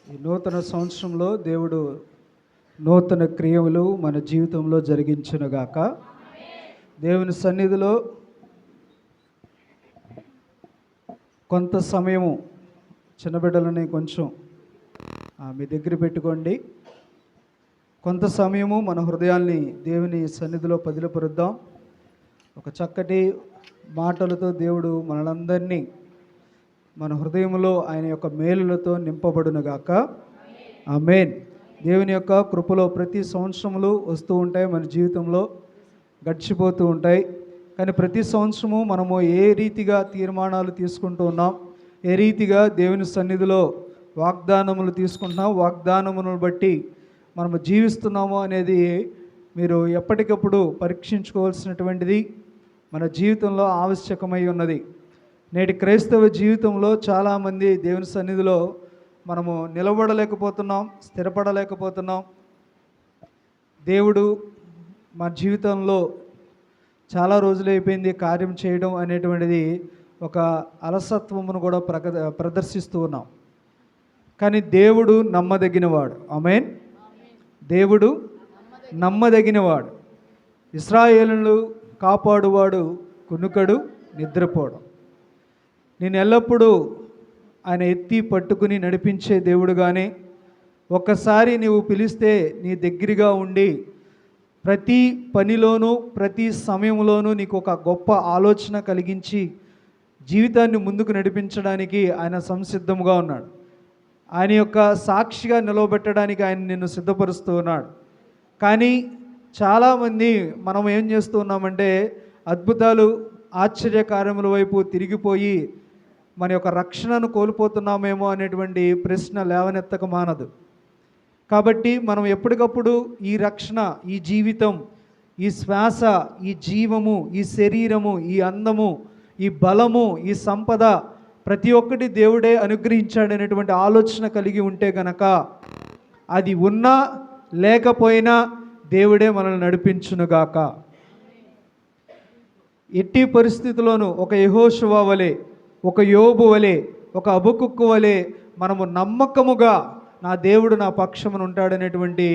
ఈ నూతన సంవత్సరంలో దేవుడు నూతన క్రియలు మన జీవితంలో జరిగించునుగాక. దేవుని సన్నిధిలో కొంత సమయము చిన్నబిడ్డలని కొంచెం మీ దగ్గర పెట్టుకోండి. కొంత సమయము మన హృదయాల్ని దేవుని సన్నిధిలో పదిలపరుద్దాం. ఒక చక్కటి మాటలతో దేవుడు మనలందరినీ మన హృదయంలో ఆయన యొక్క మేలులతో నింపబడునుగాక. ఆమేన్. దేవుని యొక్క కృపలో ప్రతి సంవత్సరములు వస్తూ ఉంటాయి, మన జీవితంలో గడిచిపోతూ ఉంటాయి. కానీ ప్రతి సంవత్సరము మనము ఏ రీతిగా తీర్మానాలు తీసుకుంటూ ఉన్నాం, ఏ రీతిగా దేవుని సన్నిధిలో వాగ్దానములు తీసుకుంటున్నాం, వాగ్దానములను బట్టి మనము జీవిస్తున్నాము అనేది మీరు ఎప్పటికప్పుడు పరీక్షించుకోవాల్సినటువంటిది మన జీవితంలో ఆవశ్యకమై ఉన్నది. నేటి క్రైస్తవ జీవితంలో చాలామంది దేవుని సన్నిధిలో మనము నిలబడలేకపోతున్నాం, స్థిరపడలేకపోతున్నాం. దేవుడు మన జీవితంలో చాలా రోజులైపోయింది కార్యం చేయడం అనేటువంటిది ఒక అలసత్వమును కూడా ప్రదర్శిస్తూ ఉన్నాం. కానీ దేవుడు నమ్మదగినవాడు. ఆమేన్. దేవుడు నమ్మదగినవాడు. ఇశ్రాయేలును కాపాడువాడు కునుకడు, నిద్రపోవడం. నేను ఎల్లప్పుడూ ఆయన ఎత్తి పట్టుకుని నడిపించే దేవుడుగానే, ఒక్కసారి నీవు పిలిస్తే నీ దగ్గరగా ఉండి ప్రతి పనిలోనూ ప్రతి సమయంలోనూ నీకు ఒక గొప్ప ఆలోచన కలిగించి జీవితాన్ని ముందుకు నడిపించడానికి ఆయన సంసిద్ధముగా ఉన్నాడు. ఆయన యొక్క సాక్షిగా నిలవబెట్టడానికి ఆయన నిన్ను సిద్ధపరుస్తూ ఉన్నాడు. కానీ చాలామంది మనం ఏం చేస్తూ ఉన్నామంటే అద్భుతాలు ఆశ్చర్యకార్యముల వైపు తిరిగిపోయి మన యొక్క రక్షణను కోల్పోతున్నామేమో అనేటువంటి ప్రశ్న లేవనెత్తక మానదు. కాబట్టి మనం ఎప్పటికప్పుడు ఈ రక్షణ, ఈ జీవితం, ఈ శ్వాస, ఈ జీవము, ఈ శరీరము, ఈ అందము, ఈ బలము, ఈ సంపద ప్రతి ఒక్కటి దేవుడే అనుగ్రహించాడనేటువంటి ఆలోచన కలిగి ఉంటే గనక అది ఉన్నా లేకపోయినా దేవుడే మనల్ని నడిపించునుగాక. ఎట్టి పరిస్థితుల్లోనూ ఒక యెహోషువ వలె, ఒక యోబు వలె, ఒక హబక్కూకు వలె మనము నమ్మకముగా నా దేవుడు నా పక్షమున ఉంటాడనేటువంటి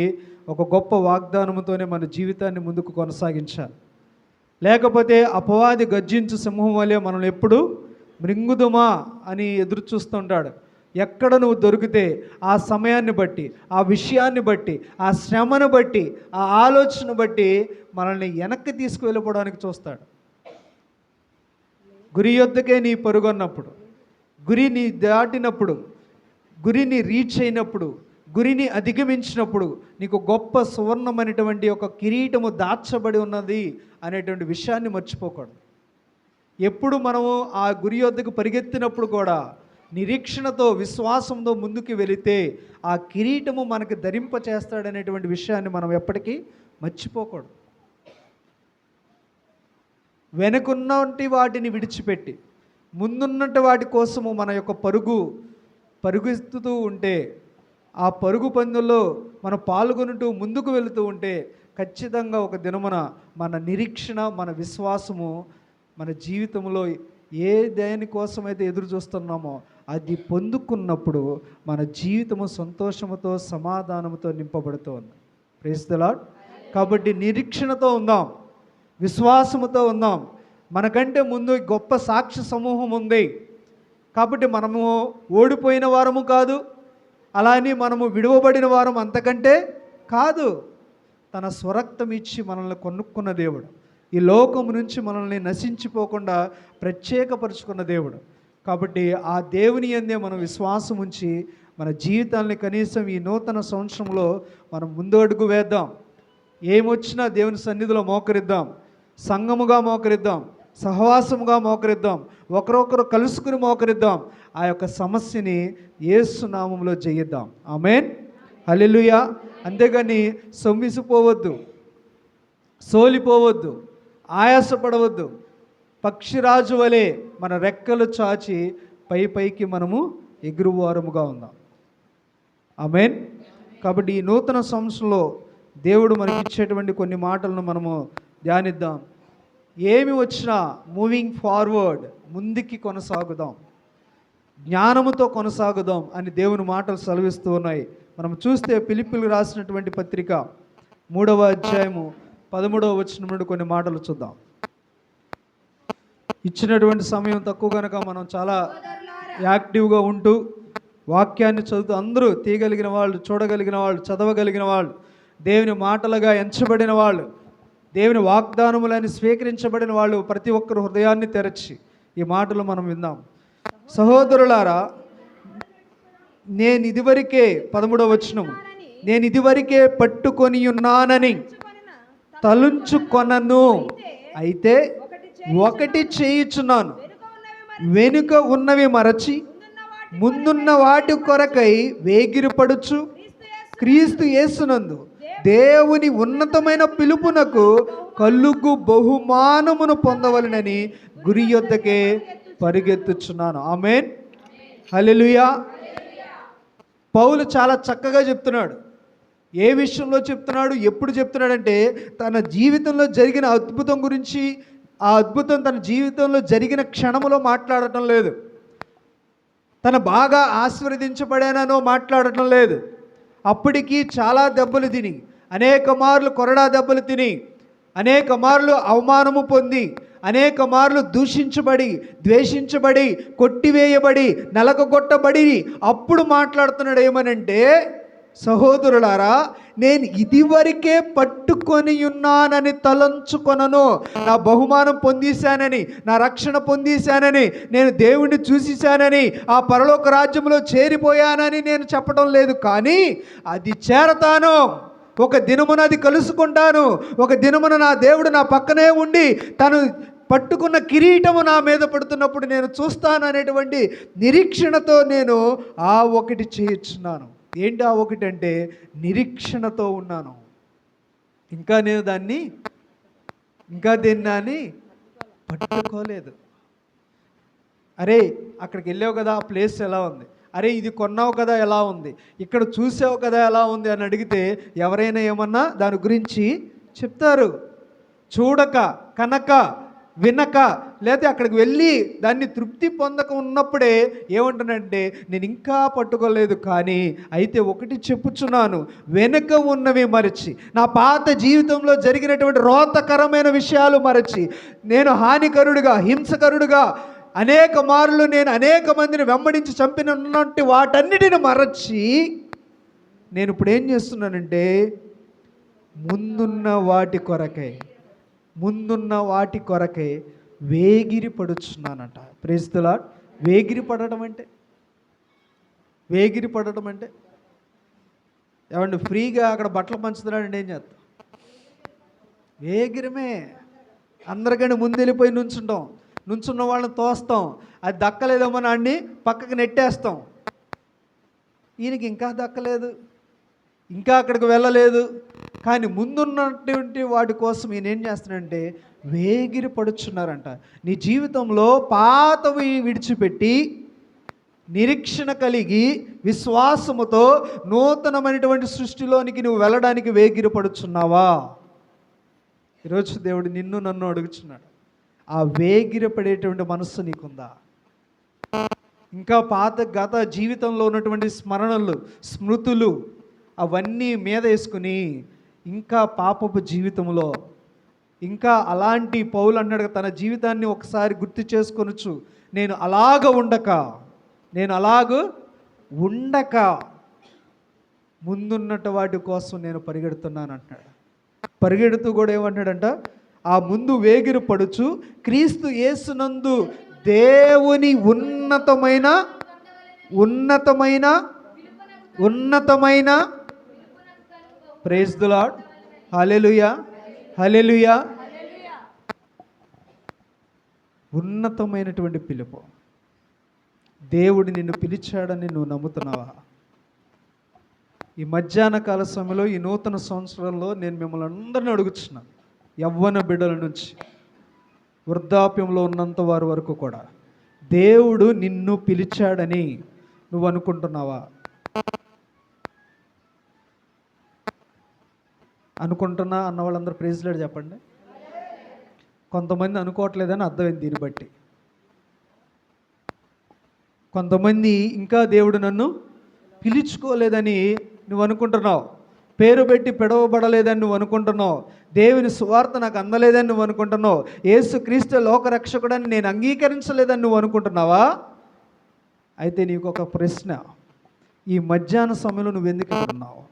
ఒక గొప్ప వాగ్దానముతోనే మన జీవితాన్ని ముందుకు కొనసాగించాలి. లేకపోతే అపవాది గర్జించు సింహం వలె మనం ఎప్పుడు మృంగుదుమా అని ఎదురు చూస్తుంటాడు. ఎక్కడ నువ్వు దొరికితే ఆ సమయాన్ని బట్టి, ఆ విషయాన్ని బట్టి, ఆ శ్రమను బట్టి, ఆ ఆలోచన బట్టి మనల్ని వెనక్కి తీసుకువెళ్ళిపోవడానికి చూస్తాడు. గురి యొద్దకే నీ పరుగొన్నప్పుడు, గురిని దాటినప్పుడు, గురిని రీచ్ అయినప్పుడు, గురిని అధిగమించినప్పుడు నీకు గొప్ప సువర్ణమైనటువంటి ఒక కిరీటము దాచబడి ఉన్నది అనేటువంటి విషయాన్ని మర్చిపోకూడదు. ఎప్పుడు మనము ఆ గురి యొద్దకు పరిగెత్తినప్పుడు కూడా నిరీక్షణతో, విశ్వాసంతో ముందుకు వెళితే ఆ కిరీటము మనకి ధరింప చేస్తాడనేటువంటి విషయాన్ని మనం ఎప్పటికీ మర్చిపోకూడదు. వెనుకున్నటి వాటిని విడిచిపెట్టి ముందున్నటి వాటి కోసము మన యొక్క పరుగుతూ ఉంటే, ఆ పరుగు పందుల్లో మనం పాల్గొంటూ ముందుకు వెళుతూ ఉంటే ఖచ్చితంగా ఒక దినమున మన నిరీక్షణ, మన విశ్వాసము మన జీవితంలో ఏ దేనికోసమైతే ఎదురు చూస్తున్నామో అది పొందుకున్నప్పుడు మన జీవితము సంతోషముతో, సమాధానముతో నింపబడుతోంది. Praise the Lord. కాబట్టి నిరీక్షణతో ఉందాం, విశ్వాసముతో ఉందాం. మనకంటే ముందు గొప్ప సాక్షి సమూహం ఉంది. కాబట్టి మనము ఓడిపోయిన వారము కాదు, అలానే మనము విడువబడిన వారం అంతకంటే కాదు. తన స్వరక్తం ఇచ్చి మనల్ని కొనుక్కున్న దేవుడు, ఈ లోకము నుంచి మనల్ని నశించిపోకుండా ప్రత్యేకపరుచుకున్న దేవుడు. కాబట్టి ఆ దేవుని యందే మనం విశ్వాసం ఉంచి మన జీవితాన్ని కనీసం ఈ నూతన సంవత్సరంలో మనం ముందు అడుగు వేద్దాం. ఏమొచ్చినా దేవుని సన్నిధిలో మోకరిద్దాం, సంఘముగా మోకరిద్దాం, సహవాసముగా మోకరిద్దాం, ఒకరొకరు కలుసుకుని మోకరిద్దాం. ఆ యొక్క సమస్యని యేసు నామములో జయిద్దాం. ఆమేన్. హల్లెలూయా. అంతేగాని సొమ్మిసిపోవద్దు, సోలిపోవద్దు, ఆయాసపడవద్దు. పక్షిరాజు వలె మన రెక్కలు చాచి పైకి మనము ఎగురువారముగా ఉందాం. ఆమేన్. కాబట్టి ఈ నూతన సంవత్సరంలో దేవుడు మనకి ఇచ్చేటువంటి కొన్ని మాటలను మనము ధ్యానిద్దాం. ఏమి వచ్చినా మూవింగ్ ఫార్వర్డ్, ముందుకి కొనసాగుదాం. జ్ఞానముతో కొనసాగుదాం అని దేవుని మాటలు సెలవిస్తూ ఉన్నాయి. మనం చూస్తే ఫిలిప్పీయులకు రాసినటువంటి పత్రిక 3వ అధ్యాయము 13వ వచనం నుండి కొన్ని మాటలు చూద్దాం. ఇచ్చినటువంటి సమయం తక్కువ కనుక మనం చాలా యాక్టివ్గా ఉంటూ వాక్యాన్ని చదువుతూ, అందరూ తీయగలిగిన వాళ్ళు, చూడగలిగిన వాళ్ళు, చదవగలిగిన వాళ్ళు, దేవుని మాటలుగా ఎంచబడిన వాళ్ళు, దేవుని వాగ్దానములని స్వీకరించబడిన వాళ్ళు ప్రతి ఒక్కరు హృదయాన్ని తెరచి ఈ మాటలు మనం విందాం. సహోదరులారా, నేను ఇదివరకే 13వ వచనం, నేను ఇదివరకే పట్టుకొని ఉన్నానని తలుంచుకొనను, అయితే ఒకటి చేయుచున్నాను, వెనుక ఉన్నవి మరచి ముందున్న వాటి కొరకై వేగిరపడుచు క్రీస్తు యేసునందు దేవుని ఉన్నతమైన పిలుపునకు కలుగు బహుమానమును పొందవలెనని గురి యొద్దకే పరిగెత్తుచున్నాను. ఆమేన్, హల్లెలూయా. పౌలు చాలా చక్కగా చెప్తున్నాడు. ఏ విషయంలో చెప్తున్నాడు, ఎప్పుడు చెప్తున్నాడంటే తన జీవితంలో జరిగిన అద్భుతం గురించి, ఆ అద్భుతం తన జీవితంలో జరిగిన క్షణములో మాట్లాడటం లేదు, తన బాగా ఆశీర్వదించబడానో మాట్లాడటం లేదు. అప్పటికి చాలా దెబ్బలు తిని, అనేక మార్లు కొరడా దెబ్బలు తిని, అనేక మార్లు అవమానము పొంది, అనేక మార్లు దూషించబడి, ద్వేషించబడి, కొట్టివేయబడి, నలగొట్టబడి అప్పుడు మాట్లాడుతున్నాడు ఏమనంటే, సహోదరులారా, నేను ఇదివరకే పట్టుకొని ఉన్నానని తలంచుకొనను. నా బహుమానం పొందేశానని, నా రక్షణ పొందేశానని, నేను దేవుణ్ణి చూసేశానని, ఆ పరలోక రాజ్యంలో చేరిపోయానని నేను చెప్పడం లేదు. కానీ అది చేరతాను, ఒక దినమున అది కలుసుకుంటాను, ఒక దినమున నా దేవుడు నా పక్కనే ఉండి తను పట్టుకున్న కిరీటము నా మీద పడుతున్నప్పుడు నేను చూస్తాను అనేటువంటి నిరీక్షణతో నేను ఆ ఒకటి చేయుచున్నాను. ఏంటి ఆ ఒకటి అంటే, నిరీక్షణతో ఉన్నాను. ఇంకా నేను దాన్ని పట్టుకోలేదు. అరే, అక్కడికి వెళ్ళావు కదా, ఆ ప్లేస్ ఎలా ఉంది, అరే ఇది కొన్నావు కదా ఎలా ఉంది, ఇక్కడ చూసావు కదా ఎలా ఉంది అని అడిగితే ఎవరైనా ఏమన్నా దాని గురించి చెప్తారు. చూడక, కనక, వినక, లేకపోతే అక్కడికి వెళ్ళి దాన్ని తృప్తి పొందక ఉన్నప్పుడే ఏమంటానంటే, నేను ఇంకా పట్టుకోలేదు. కానీ అయితే ఒకటి చెప్పుచున్నాను, వెనుక ఉన్నవి మరచి, నా పాత జీవితంలో జరిగినటువంటి రోతకరమైన విషయాలు మరచి, నేను హానికరుడుగా, హింసకరుడుగా అనేక మార్లు నేను అనేక మందిని వెంబడించి చంపినటువంటి వాటన్నిటిని మరచి నేను ఇప్పుడు ఏం చేస్తున్నానంటే, ముందున్న వాటి కొరకై వేగిరి పడుచున్నానంట. Praise the Lord. వేగిరి పడటం అంటే ఏమండి, ఫ్రీగా అక్కడ బట్టలు పంచుతున్నాడండి, ఏం చేస్తాం? వేగిరమే. అందరికంటే ముందు వెళ్ళిపోయి నుంచున్న వాళ్ళని తోస్తాం, అది దక్కలేదేమో నాన్ని పక్కకి నెట్టేస్తాం. ఈయనకి ఇంకా దక్కలేదు, ఇంకా అక్కడికి వెళ్ళలేదు, కానీ ముందున్నటువంటి వాటి కోసం ఈయన ఏం చేస్తున్నాడంటే వేగిరి పడుచున్నారంట. నీ జీవితంలో పాతవి విడిచిపెట్టి నిరీక్షణ కలిగి విశ్వాసముతో నూతనమైనటువంటి సృష్టిలోనికి నువ్వు వెళ్ళడానికి వేగిరి పడుచున్నావా? ఈరోజు దేవుడు నన్ను అడుగుచున్నాడు, ఆ వేగిరి పడేటువంటి మనస్సు నీకుందా? ఇంకా గత జీవితంలో ఉన్నటువంటి స్మరణలు, స్మృతులు అవన్నీ మీద వేసుకుని ఇంకా పాపపు జీవితంలో, ఇంకా అలాంటి పౌలు అన్నాడు, తన జీవితాన్ని ఒకసారి గుర్తు చేసుకొనొచ్చు, నేను అలాగ ఉండక ముందున్నట్టు వాటి కోసం నేను పరిగెడుతున్నాను అంటున్నాడు. పరిగెడుతూ కూడా ఏమంటాడంట, ఆ ముందు వేగిరి పడుచు క్రీస్తు యేసునందు దేవుని ఉన్నతమైన ప్రైజ్ ది లార్డ్, హల్లెలూయా, హల్లెలూయా. ఉన్నతమైనటువంటి పిలుపు. దేవుడు నిన్ను పిలిచాడని నువ్వు నమ్ముతున్నావా? ఈ మధ్యాహ్న కాల సమయంలో, ఈ నూతన సంవత్సరంలో నేను మిమ్మల్ని అందరినీ అడుగుతున్నాను, యవ్వన బిడ్డల నుంచి వృద్ధాప్యంలో ఉన్నంత వారి వరకు కూడా దేవుడు నిన్ను పిలిచాడని నువ్వు అనుకుంటున్నావా? అనుకుంటున్నా అన్న వాళ్ళందరూ ప్రైజ్ లార్డ్ చెప్పండి. కొంతమంది అనుకోవట్లేదని అర్థమైంది దీన్ని బట్టి. కొంతమంది ఇంకా దేవుడు నన్ను పిలుచుకోలేదని నువ్వు అనుకుంటున్నావు, పేరు పెట్టి పిడవబడలేదని నువ్వు అనుకుంటున్నావు, దేవుని సువార్త నాకు అందలేదని నువ్వు అనుకుంటున్నావు, యేసుక్రీస్తు లోకరక్షకుడని నేను అంగీకరించలేదని నువ్వు అనుకుంటున్నావా? అయితే నీకు ఒక ప్రశ్న, ఈ మధ్యాహ్న సమయంలో నువ్వు ఎందుకు ఉన్నావు?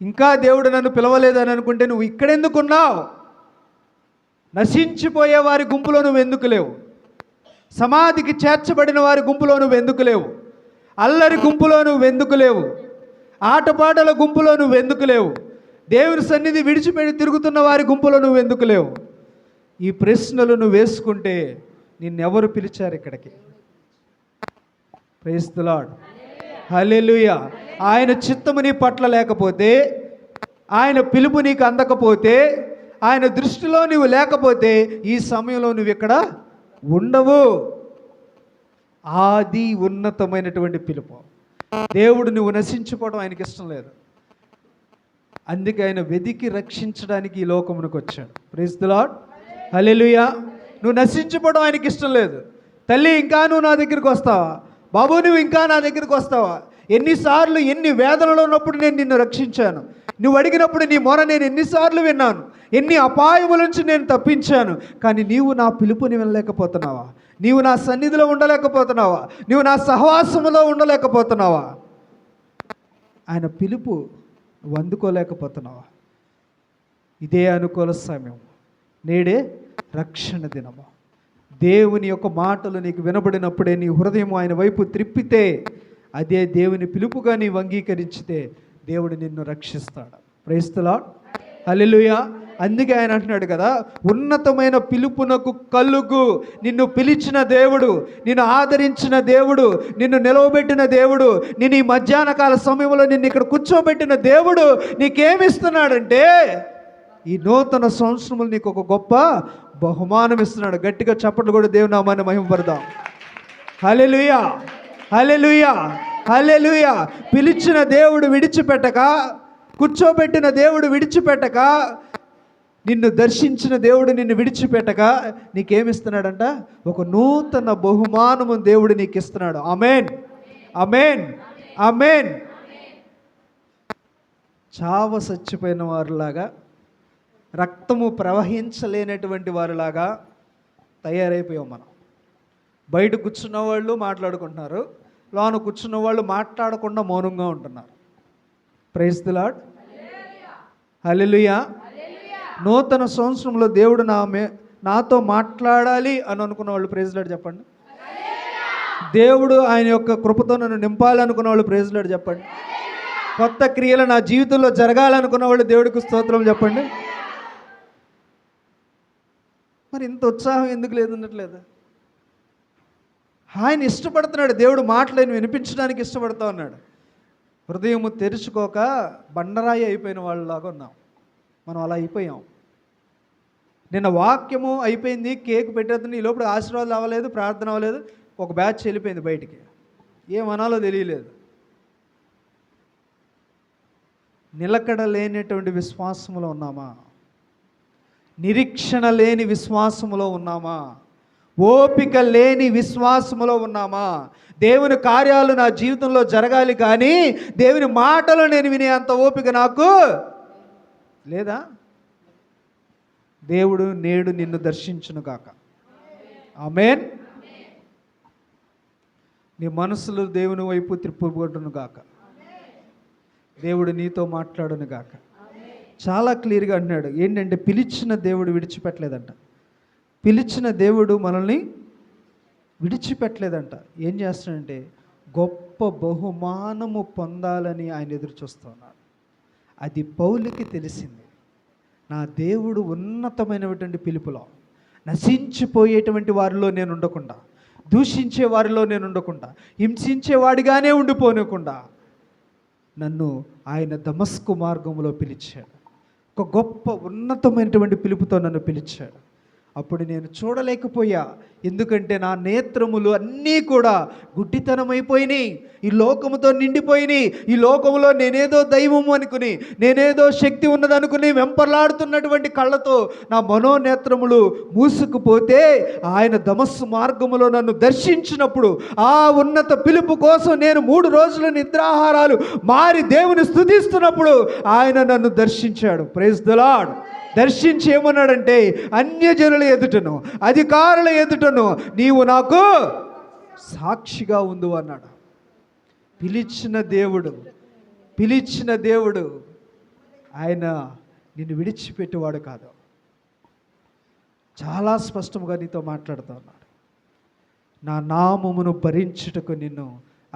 ఇంకా దేవుడు నన్ను పిలవలేదని అనుకుంటే నువ్వు ఇక్కడెందుకున్నావు? నశించిపోయే వారి గుంపులో నువ్వు ఎందుకు లేవు? సమాధికి చేర్చబడిన వారి గుంపులో నువ్వు ఎందుకు లేవు? అల్లరి గుంపులో నువ్వు ఎందుకు లేవు? ఆటపాటల గుంపులో నువ్వు ఎందుకు లేవు? దేవుని సన్నిధి విడిచిపెట్టి తిరుగుతున్న వారి గుంపులో నువ్వు ఎందుకు లేవు? ఈ ప్రశ్నలు నువ్వు వేసుకుంటే నిన్నెవరు పిలిచారు ఇక్కడికి? ప్రైజ్ ది లార్డ్, హల్లెలూయా. ఆయన చిత్తము నీ పట్ల లేకపోతే, ఆయన పిలుపు నీకు అందకపోతే, ఆయన దృష్టిలో నువ్వు లేకపోతే ఈ సమయంలో నువ్వు ఇక్కడ ఉండవు. ఆది ఉన్నతమైనటువంటి పిలుపు. దేవుడు నువ్వు నశించుకోవడం ఆయనకి ఇష్టం లేదు. అందుకే ఆయన వెదికి రక్షించడానికి ఈ లోకమునకు వచ్చాడు. Praise the Lord, hallelujah. నువ్వు నశించుకోవడం ఆయనకి ఇష్టం లేదు. తల్లి, ఇంకా నువ్వు నా దగ్గరికి వస్తావా? బాబు, నువ్వు ఇంకా నా దగ్గరికి వస్తావా? ఎన్నిసార్లు ఎన్ని వేదనలో ఉన్నప్పుడు నేను నిన్ను రక్షించాను. నువ్వు అడిగినప్పుడు నీ మొర నేను ఎన్నిసార్లు విన్నాను. ఎన్ని అపాయముల నుంచి నేను తప్పించాను. కానీ నీవు నా పిలుపుని వినలేకపోతున్నావా? నీవు నా సన్నిధిలో ఉండలేకపోతున్నావా? నీవు నా సహవాసములో ఉండలేకపోతున్నావా? ఆయన పిలుపు నువ్వు అందుకోలేకపోతున్నావా? ఇదే అనుకూల సమయం. నేడే రక్షణ దినము. దేవుని యొక్క మాటలు నీకు వినబడినప్పుడే నీ హృదయం ఆయన వైపు త్రిప్పితే, అదే దేవుని పిలుపుగా నీవు అంగీకరించితే దేవుడు నిన్ను రక్షిస్తాడు. Praise the Lord, hallelujah. అందుకే ఆయన అంటున్నాడు కదా, ఉన్నతమైన పిలుపునకు కలుగు. నిన్ను పిలిచిన దేవుడు, నిన్ను ఆదరించిన దేవుడు, నిన్ను నిలవబెట్టిన దేవుడు, నేను ఈ మధ్యాహ్న కాల సమయంలో నిన్ను ఇక్కడ కూర్చోబెట్టిన దేవుడు నీకేమిస్తున్నాడంటే, ఈ నూతన సంవత్సరములు నీకు ఒక గొప్ప బహుమానం ఇస్తున్నాడు. గట్టిగా చప్పట్లు కూడా దేవుని నామాన్ని మహిమపడదాం. హల్లెలూయా, హల్లెలూయా, హల్లెలూయా. పిలిచిన దేవుడు విడిచిపెట్టక, కూర్చోబెట్టిన దేవుడు విడిచిపెట్టక, నిన్ను దర్శించిన దేవుడు నిన్ను విడిచిపెట్టక నీకేమిస్తున్నాడంట? ఒక నూతన బహుమానము దేవుడు నీకు ఇస్తున్నాడు. ఆమేన్, ఆమేన్, ఆమేన్. చావ చచ్చిపోయిన వారిలాగా, రక్తము ప్రవహించలేనటువంటి వారిలాగా తయారైపోయాం మనం. బయట కూర్చున్న వాళ్ళు మాట్లాడుకుంటున్నారు, లోన కూర్చున్న వాళ్ళు మాట్లాడకుండా మౌనంగా ఉంటున్నారు. ప్రైజ్ ది లార్డ్, హల్లెలూయా. నూతన సంవత్సరంలో దేవుడు నాతో మాట్లాడాలి అని అనుకున్న వాళ్ళు ప్రైజ్ లార్డ్ చెప్పండి. దేవుడు ఆయన యొక్క కృపతో నన్ను నింపాలి అనుకున్న వాళ్ళు ప్రైజ్ లార్డ్ చెప్పండి. కొత్త క్రియలు నా జీవితంలో జరగాలనుకున్న వాళ్ళు దేవుడికి స్తోత్రం చెప్పండి. మరి ఇంత ఉత్సాహం ఎందుకు లేదన్నట్లేదు? ఆయన ఇష్టపడుతున్నాడు. దేవుడు మాటలను వినిపించడానికి ఇష్టపడుతూ ఉన్నాడు. హృదయము తెరుచుకోక బండరాయి అయిపోయిన వాళ్ళలాగా ఉన్నాం మనం. అలా అయిపోయాం. నిన్న వాక్యము అయిపోయింది, కేక్ పెట్టేస్తుంది, ఈ లోపల ఆశీర్వాదాలు అవ్వలేదు, ప్రార్థన అవ్వలేదు, ఒక బ్యాచ్ వెళ్ళిపోయింది బయటికి. ఏమనాలో తెలియలేదు. నిలకడ లేనటువంటి విశ్వాసములో ఉన్నామా? నిరీక్షణ లేని విశ్వాసములో ఉన్నామా? ఓపిక లేని విశ్వాసములో ఉన్నామా? దేవుని కార్యాలు నా జీవితంలో జరగాలి కానీ దేవుని మాటలు నేను వినే అంత ఓపిక నాకు లేదా? దేవుడు నేడు నిన్ను దర్శించును గాక. ఆమేన్. నీ మనసులు దేవుని వైపు త్రిప్పుకొట్టును గాక. దేవుడు నీతో మాట్లాడును గాక. చాలా క్లియర్గా అంటున్నాడు. ఏంటంటే పిలిచిన దేవుడు విడిచిపెట్టలేదంట. పిలిచిన దేవుడు మనల్ని విడిచిపెట్టలేదంట. ఏం చేస్తాడంటే గొప్ప బహుమానము పొందాలని ఆయన ఎదురు చూస్తున్నాడు. అది పౌలుకి తెలిసింది. నా దేవుడు ఉన్నతమైనటువంటి పిలుపులో, నశించిపోయేటువంటి వారిలో నేను ఉండకుండా, దూషించే వారిలో నేను ఉండకుండా, హింసించేవాడిగానే ఉండిపోనకుండా నన్ను ఆయన దమస్కు మార్గంలో పిలిచాడు. ఒక గొప్ప ఉన్నతమైనటువంటి పిలుపుతో నన్ను పిలిచాడు. అప్పుడు నేను చూడలేకపోయా. ఎందుకంటే నా నేత్రములు అన్నీ కూడా గుడ్డితనమైపోయినాయి, ఈ లోకముతో నిండిపోయినాయి. ఈ లోకములో నేనేదో దైవము అనుకుని, నేనేదో శక్తి ఉన్నదనుకుని వెంపర్లాడుతున్నటువంటి కళ్ళతో నా మనోనేత్రములు మూసుకుపోతే, ఆయన దమస్సు మార్గములో నన్ను దర్శించినప్పుడు, ఆ ఉన్నత పిలుపు కోసం నేను 3 రోజులు నిద్రాహారాలు మారి దేవుని స్తుతిస్తున్నప్పుడు ఆయన నన్ను దర్శించాడు. Praise the Lord. దర్శించి ఏమన్నాడంటే, అన్యజనుల ఎదుటను అధికారుల ఎదుటను నీవు నాకు సాక్షిగా ఉండు అన్నాడు. పిలిచిన దేవుడు ఆయన నిన్ను విడిచిపెట్టేవాడు కాదు. చాలా స్పష్టంగా నీతో మాట్లాడుతూ ఉన్నాడు. నా నామమును భరించుటకు నిన్ను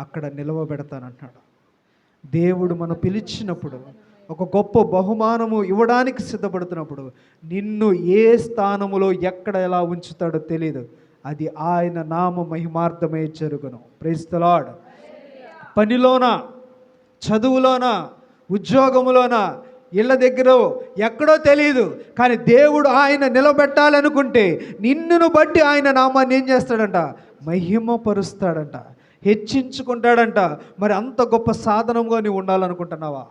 అక్కడ నిలవబెడతానంటున్నాడు. దేవుడు మనం పిలిచినప్పుడు, ఒక గొప్ప బహుమానము ఇవ్వడానికి సిద్ధపడుతున్నప్పుడు, నిన్ను ఏ స్థానములో ఎక్కడ ఎలా ఉంచుతాడో తెలియదు. అది ఆయన నామ మహిమార్థమై జరుగును. Praise the Lord. పనిలోన, చదువులోన, ఉద్యోగములోన, ఇళ్ళ దగ్గర ఎక్కడో తెలియదు, కానీ దేవుడు ఆయన నిలబెట్టాలనుకుంటే నిన్నును బట్టి ఆయన నామాన్ని ఏం చేస్తాడంట? మహిమపరుస్తాడంట, హెచ్చించుకుంటాడంట. మరి అంత గొప్ప సాధనంగా నీవు ఉండాలనుకుంటున్నావా?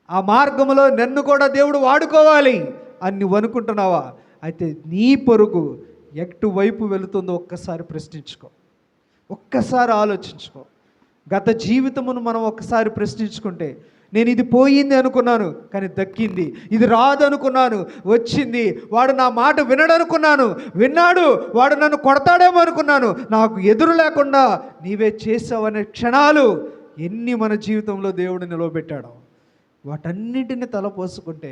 ఆ మార్గంలో నన్ను కూడా దేవుడు వాడుకోవాలి అని నువ్వు అనుకుంటున్నావా? అయితే నీ పరుగు ఎటువైపు వెళుతుందో ఒక్కసారి ప్రశ్నించుకో, ఒక్కసారి ఆలోచించుకో. గత జీవితమును మనం ఒక్కసారి ప్రశ్నించుకుంటే, నేను ఇది పోయింది అనుకున్నాను కానీ దక్కింది, ఇది రాదు అనుకున్నాను వచ్చింది, వాడు నా మాట వినడనుకున్నాను విన్నాడు, వాడు నన్ను కొడతాడేమో అనుకున్నాను, నాకు ఎదురు లేకుండా నీవే చేసావనే క్షణాలు ఎన్ని మన జీవితంలో దేవుడు నిలవబెట్టాడు. వాటన్నిటిని తలపోసుకుంటే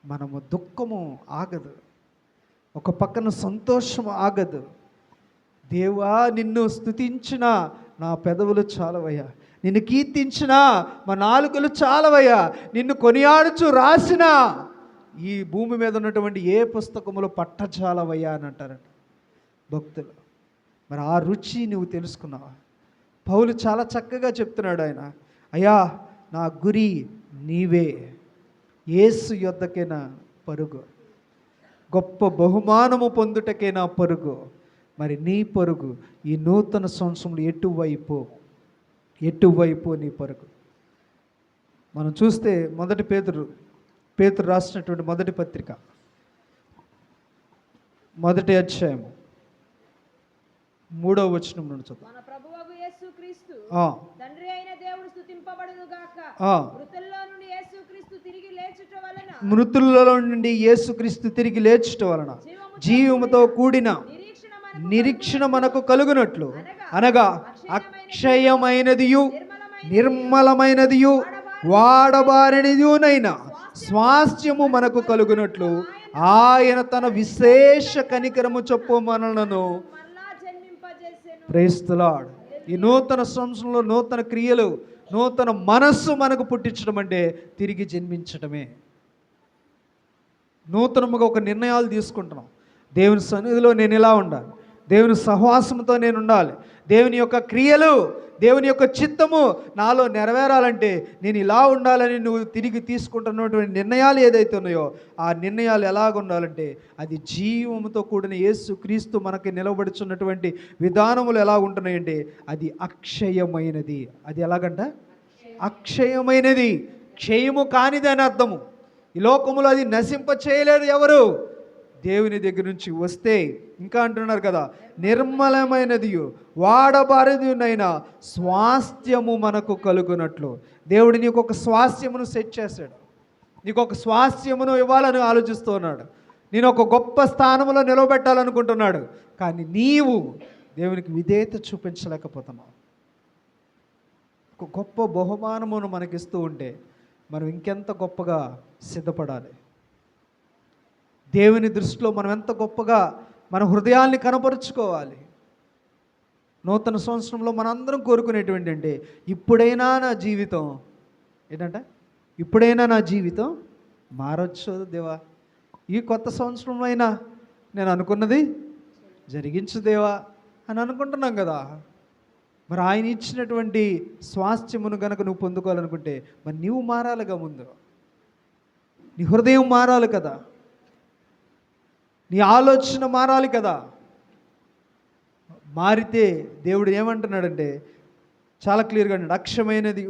మనము దుఃఖము ఆగదు, ఒక పక్కన సంతోషం ఆగదు. దేవా, నిన్ను స్తుతించిన నా పెదవులు చాలవయ్యా, నిన్ను కీర్తించిన మా నాలుకలు చాలవయ్యా, నిన్ను కొనియాడుచు రాసిన ఈ భూమి మీద ఉన్నటువంటి ఏ పుస్తకములు పట్టచాలవయ్యా అని అంటారంట భక్తులు. మరి ఆ రుచి నువ్వు తెలుసుకున్నావా? పౌలు చాలా చక్కగా చెప్తున్నాడు. ఆయన, అయ్యా నా గురి నీవే, యేసు యొద్దకే నా పరుగు, గొప్ప బహుమానము పొందుటకే నా పరుగు. మరి నీ పరుగు ఈ నూతన సంవత్సరంలో ఎటువైపు నీ పరుగు? మనం చూస్తే పేతురు రాసినటువంటి మొదటి పత్రిక, మొదటి అధ్యాయము 3వ వచనం నుండి చదువు. మృతుల్లో నుండి యేసుక్రీస్తు తిరిగి లేచుట వలన జీవముతో కూడిన నిరీక్షణ మనకు కలుగునట్లు, అనగా అక్షయమైనదియు నిర్మలమైనదియు వాడబారినదియునైన స్వాస్థ్యము మనకు కలుగునట్లు ఆయన తన విశేష కనికరము చొప్పు మనలను. Praise the Lord. ఈ నూతన సంవత్సరంలో నూతన క్రియలు, నూతన మనస్సు మనకు పుట్టించడం అంటే తిరిగి జన్మించడమే. నూతనముగా ఒక నిర్ణయాలు తీసుకుంటున్నాం. దేవుని సన్నిధిలో నేను ఇలా ఉండాలి, దేవుని సహవాసంతో నేను ఉండాలి, దేవుని యొక్క క్రియలు, దేవుని యొక్క చిత్తము నాలో నెరవేరాలంటే నేను ఇలా ఉండాలని నువ్వు తిరిగి తీసుకుంటున్నటువంటి నిర్ణయాలు ఏదైతే ఉన్నాయో, ఆ నిర్ణయాలు ఎలాగ ఉండాలంటే అది జీవముతో కూడిన యేసు క్రీస్తు మనకి నిలబడుచున్నటువంటి విధానములు ఎలా ఉంటున్నాయంటే అది అక్షయమైనది. అది ఎలాగంట? అక్షయమైనది, క్షయము కానిది అని అర్థము. ఈ లోకములో అది నశింప చేయలేదు ఎవరు, దేవుని దగ్గర నుంచి వస్తే. ఇంకా అంటున్నారు కదా, నిర్మలమైనదియు వాడబారినదియునైన స్వాస్థ్యము మనకు కలుగునట్లు. దేవుడు నీకు ఒక స్వాస్థ్యమును సెట్ చేశాడు, నీకు ఒక స్వాస్థ్యమును ఇవ్వాలని ఆలోచిస్తూ ఉన్నాడు, నేను ఒక గొప్ప స్థానంలో నిలవబెట్టాలనుకుంటున్నాడు. కానీ నీవు దేవునికి విధేయత చూపించలేకపోతున్నావు. ఒక గొప్ప బహుమానమును మనకిస్తూ ఉంటే మనం ఇంకెంత గొప్పగా సిద్ధపడాలి. దేవుని దృష్టిలో మనం ఎంత గొప్పగా మన హృదయాల్ని కనపరుచుకోవాలి. నూతన సంవత్సరంలో మనందరం కోరుకునేటువంటి అంటే ఇప్పుడైనా నా జీవితం ఇప్పుడైనా నా జీవితం మారొచ్చు దేవా, ఈ కొత్త సంవత్సరంలో అయినా నేను అనుకున్నది జరిగించు దేవా అని అనుకుంటున్నాం కదా. మరి ఆయన ఇచ్చినటువంటి స్వాస్థ్యమును గనక నువ్వు పొందుకోవాలనుకుంటే మరి నీవు మారాలిగా, ముందు నీ హృదయం మారాలి కదా. నీ ఆలోచన మారాలి కదా. మారితే దేవుడు ఏమంటున్నాడంటే చాలా క్లియర్గా అన్నాడు, అక్షమైనది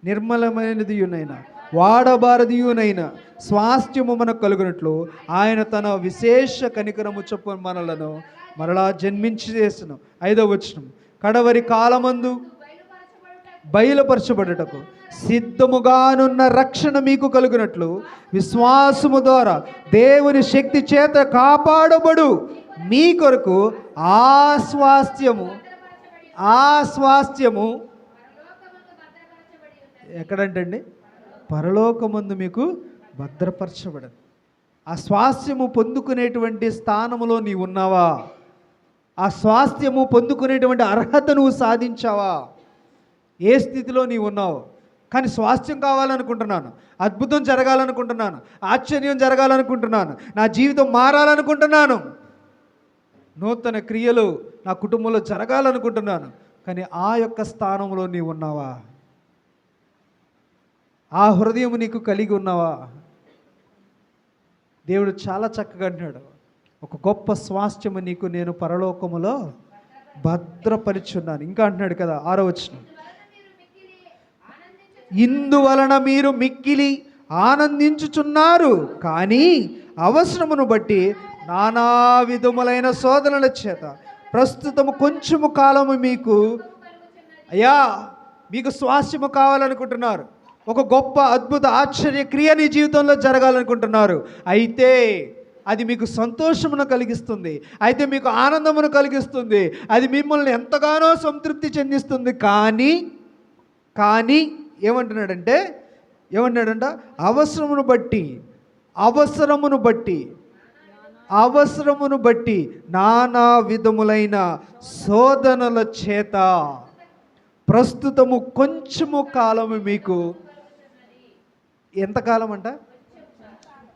నిర్మలమైనది యునైనా వాడబారదియునైనా స్వాస్థ్యము మనకు కలుగునట్లు ఆయన తన విశేష కనికరము చొప్పున మనలను మరలా జన్మించి చేసిన. 5వ వచనం, కడవరి కాలమందు బయలుపరచబడుటకు సిద్ధముగానున్న రక్షణ మీకు కలుగునట్లు విశ్వాసము ద్వారా దేవుని శక్తి చేత కాపాడబడు మీ కొరకు ఆ స్వాస్థ్యము ఎక్కడంటండి? పరలోకమందు మీకు భద్రపరచబడదు. ఆ స్వాస్థ్యము పొందుకునేటువంటి స్థానములో నీవు ఉన్నావా? ఆ స్వాస్థ్యము పొందుకునేటువంటి అర్హత నువ్వు సాధించావా? ఏ స్థితిలో నీవు ఉన్నావు? కానీ స్వాస్థ్యం కావాలనుకుంటున్నాను, అద్భుతం జరగాలనుకుంటున్నాను, ఆశ్చర్యం జరగాలనుకుంటున్నాను, నా జీవితం మారాలనుకుంటున్నాను, నూతన క్రియలు నా కుటుంబంలో జరగాలనుకుంటున్నాను, కానీ ఆ యొక్క స్థానంలో నీవు ఉన్నావా? ఆ హృదయం నీకు కలిగి ఉన్నావా? దేవుడు చాలా చక్కగా అంటున్నాడు, ఒక గొప్ప స్వాస్థ్యము నీకు నేను పరలోకములో భద్రపరిచున్నాను. ఇంకా అంటున్నాడు కదా 6వ వచనం, ఇందువలన మీరు మిక్కిలి ఆనందించుచున్నారు, కానీ అవసరమును బట్టి నానా విధములైన శోధనల చేత ప్రస్తుతము కొంచెము కాలము మీకు స్వాస్థ్యము కావాలనుకుంటున్నారు, ఒక గొప్ప అద్భుత ఆశ్చర్య క్రియ నీ జీవితంలో జరగాలనుకుంటున్నారు. అయితే అది మీకు సంతోషమును కలిగిస్తుంది, అయితే మీకు ఆనందమును కలిగిస్తుంది, అది మిమ్మల్ని ఎంతగానో సంతృప్తి చెందిస్తుంది. కానీ ఏమంటున్నాడంట అవసరమును బట్టి నానా విధములైన శోధనల చేత ప్రస్తుతము కొంచెము కాలము మీకు, ఎంతకాలం అంట?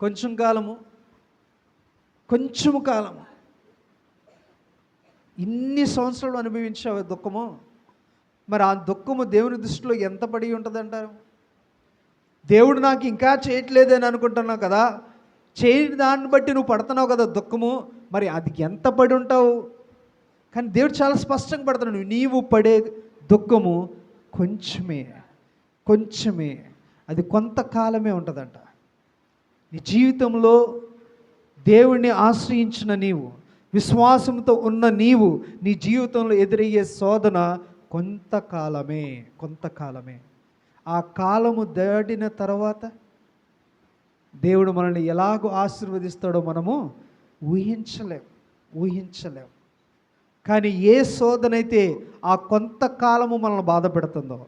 కొంచెము కాలము. ఇన్ని సంవత్సరాలు అనుభవించావు దుఃఖము, మరి ఆ దుఃఖము దేవుని దృష్టిలో ఎంత పడి ఉంటుంది అంటారు? దేవుడు నాకు ఇంకా చేయట్లేదని అనుకుంటున్నావు కదా, చేయని దాన్ని బట్టి నువ్వు పడుతున్నావు కదా దుఃఖము, మరి అది ఎంత పడి ఉంటావు? కానీ దేవుడు చాలా స్పష్టంగా పడుతున్నాడు, నీవు పడే దుఃఖము కొంచెమే, అది కొంతకాలమే ఉంటుందంట. నీ జీవితంలో దేవుణ్ణి ఆశ్రయించిన నీవు, విశ్వాసంతో ఉన్న నీవు, నీ జీవితంలో ఎదురయ్యే శోధన కొంతకాలమే. ఆ కాలము దాటిన తర్వాత దేవుడు మనల్ని ఎలాగో ఆశీర్వదిస్తాడో మనము ఊహించలేం. కానీ ఏ శోధన అయితే ఆ కొంతకాలము మనల్ని బాధ పెడుతుందో,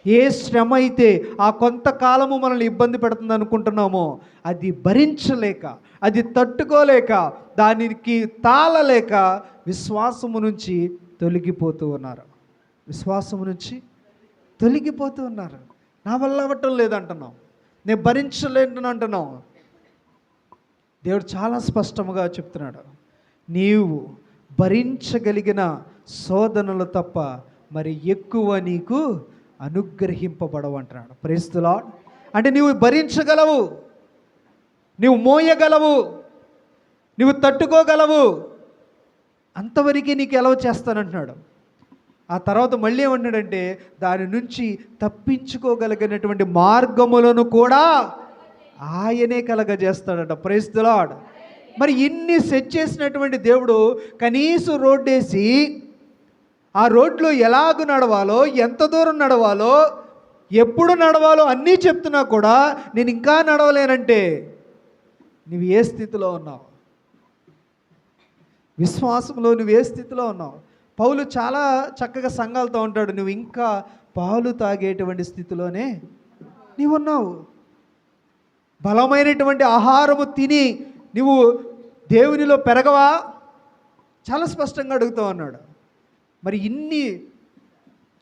ఏ శ్రమ అయితే ఆ కొంతకాలము మనల్ని ఇబ్బంది పెడుతుంది అనుకుంటున్నామో, అది భరించలేక, అది తట్టుకోలేక, దానికి తాళలేక విశ్వాసము నుంచి తొలగిపోతూ ఉన్నారు. నా వల్ల అవ్వటం లేదంటున్నాం, నేను భరించలేను అంటున్నాం. దేవుడు చాలా స్పష్టంగా చెప్తున్నాడు, నీవు భరించగలిగిన శోధనలు తప్ప మరి ఎక్కువ నీకు అనుగ్రహింపబడవు అంటున్నాడు. Praise the Lord. అంటే నీవు భరించగలవు, నీవు మోయగలవు, నువ్వు తట్టుకోగలవు, అంతవరకే నీకు ఎలా చేస్తానంటున్నాడు. ఆ తర్వాత మళ్ళీ ఏమన్నాడంటే దాని నుంచి తప్పించుకోగలిగినటువంటి మార్గములను కూడా ఆయనే కలగజేస్తాడట. Praise the Lord. మరి ఇన్ని సెట్ చేసినటువంటి దేవుడు కనీసం రోడ్డేసి ఆ రోడ్లో ఎలాగ నడవాలో, ఎంత దూరం నడవాలో, ఎప్పుడు నడవాలో అన్నీ చెప్తున్నా కూడా నేను ఇంకా నడవలేనంటే నువ్వు ఏ స్థితిలో ఉన్నావు? విశ్వాసంలో నువ్వు ఏ స్థితిలో ఉన్నావు? పౌలు చాలా చక్కగా సంఘాలతో ఉంటాడు, నువ్వు ఇంకా పాలు తాగేటువంటి స్థితిలోనే నీవు ఉన్నావు. బలమైనటువంటి ఆహారము తిని నువ్వు దేవునిలో పెరగవా? చాలా స్పష్టంగా అడుగుతూ ఉన్నాడు. మరి ఇన్ని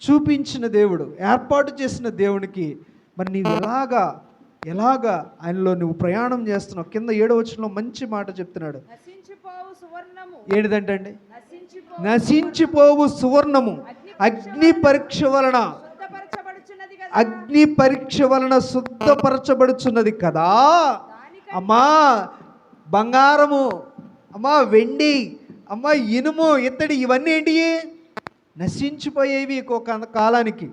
చూపించిన దేవుడు, ఏర్పాటు చేసిన దేవునికి మరి నీవు ఎలాగా ఆయనలో నువ్వు ప్రయాణం చేస్తున్నావు? కింద 7వ వచనంలో మంచి మాట చెప్తున్నాడు. ఏంటిదంటండి? నశించిపోవు సువర్ణము అగ్ని పరీక్ష వలన శుద్ధపరచబడుచున్నది కదా. అమ్మా, బంగారము అమ్మా వెండి, అమ్మా ఇనుము, ఇత్తడి, ఇవన్నీ ఏంటి? నశించిపోయేవి ఒక్కొక్క కాలానికి.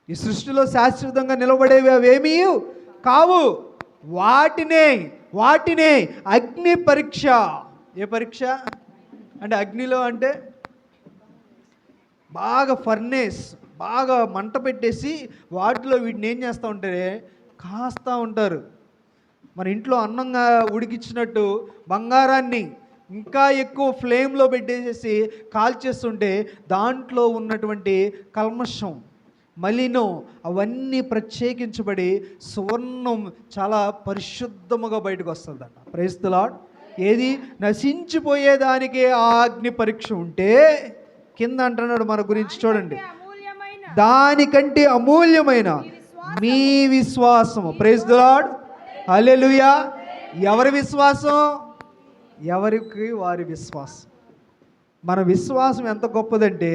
ఈ సృష్టిలో శాశ్వతంగా నిలబడేవి అవేమీ కావు. వాటినే అగ్ని పరీక్ష. ఏ పరీక్ష అంటే? అగ్నిలో అంటే బాగా ఫర్నేస్, బాగా మంట పెట్టేసి వాటిలో వీటిని ఏం చేస్తూ ఉంటారే, కాస్తూ ఉంటారు. మన ఇంట్లో అన్నంగా ఉడికించినట్టు బంగారాన్ని ఇంకా ఎక్కువ ఫ్లేమ్లో పెట్టేసేసి కాల్చేస్తుంటే దాంట్లో ఉన్నటువంటి కల్మషం, మలినం అవన్నీ ప్రత్యేకించబడి సువర్ణం చాలా పరిశుద్ధముగా బయటకు వస్తుందట. Praise the Lord. ఏది నశించిపోయేదానికే ఆ అగ్ని పరీక్ష ఉంటే కింద అంటున్నాడు మన గురించి, చూడండి, దానికంటే అమూల్యమైన మీ విశ్వాసము. Praise the Lord. హల్లెలూయా. ఎవరి విశ్వాసం? ఎవరికి వారి విశ్వాసం. మన విశ్వాసం ఎంత గొప్పదంటే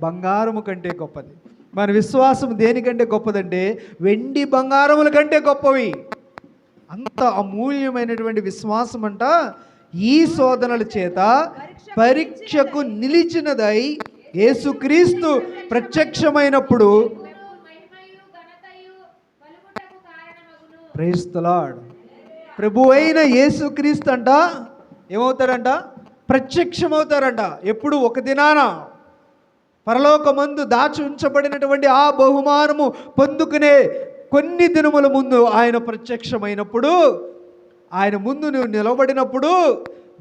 బంగారము కంటే గొప్పది. మన విశ్వాసం దేనికంటే గొప్పదంటే వెండి బంగారముల కంటే గొప్పవి. అంత అమూల్యమైనటువంటి విశ్వాసం అంట ఈ శోధనల చేత పరీక్షకు నిలిచినదై యేసుక్రీస్తు ప్రత్యక్షమైనప్పుడు. Praise the lord. ప్రభు అయిన యేసుక్రీస్తు అంట ఏమవుతారంట? ప్రత్యక్షమవుతారంట. ఎప్పుడు? ఒక దినాన పరలోకమందు దాచి ఉంచబడినటువంటి ఆ బహుమానము పొందుకునే కొన్ని దినముల ముందు ఆయన ప్రత్యక్షమైనప్పుడు, ఆయన ముందు నువ్వు నిలబడినప్పుడు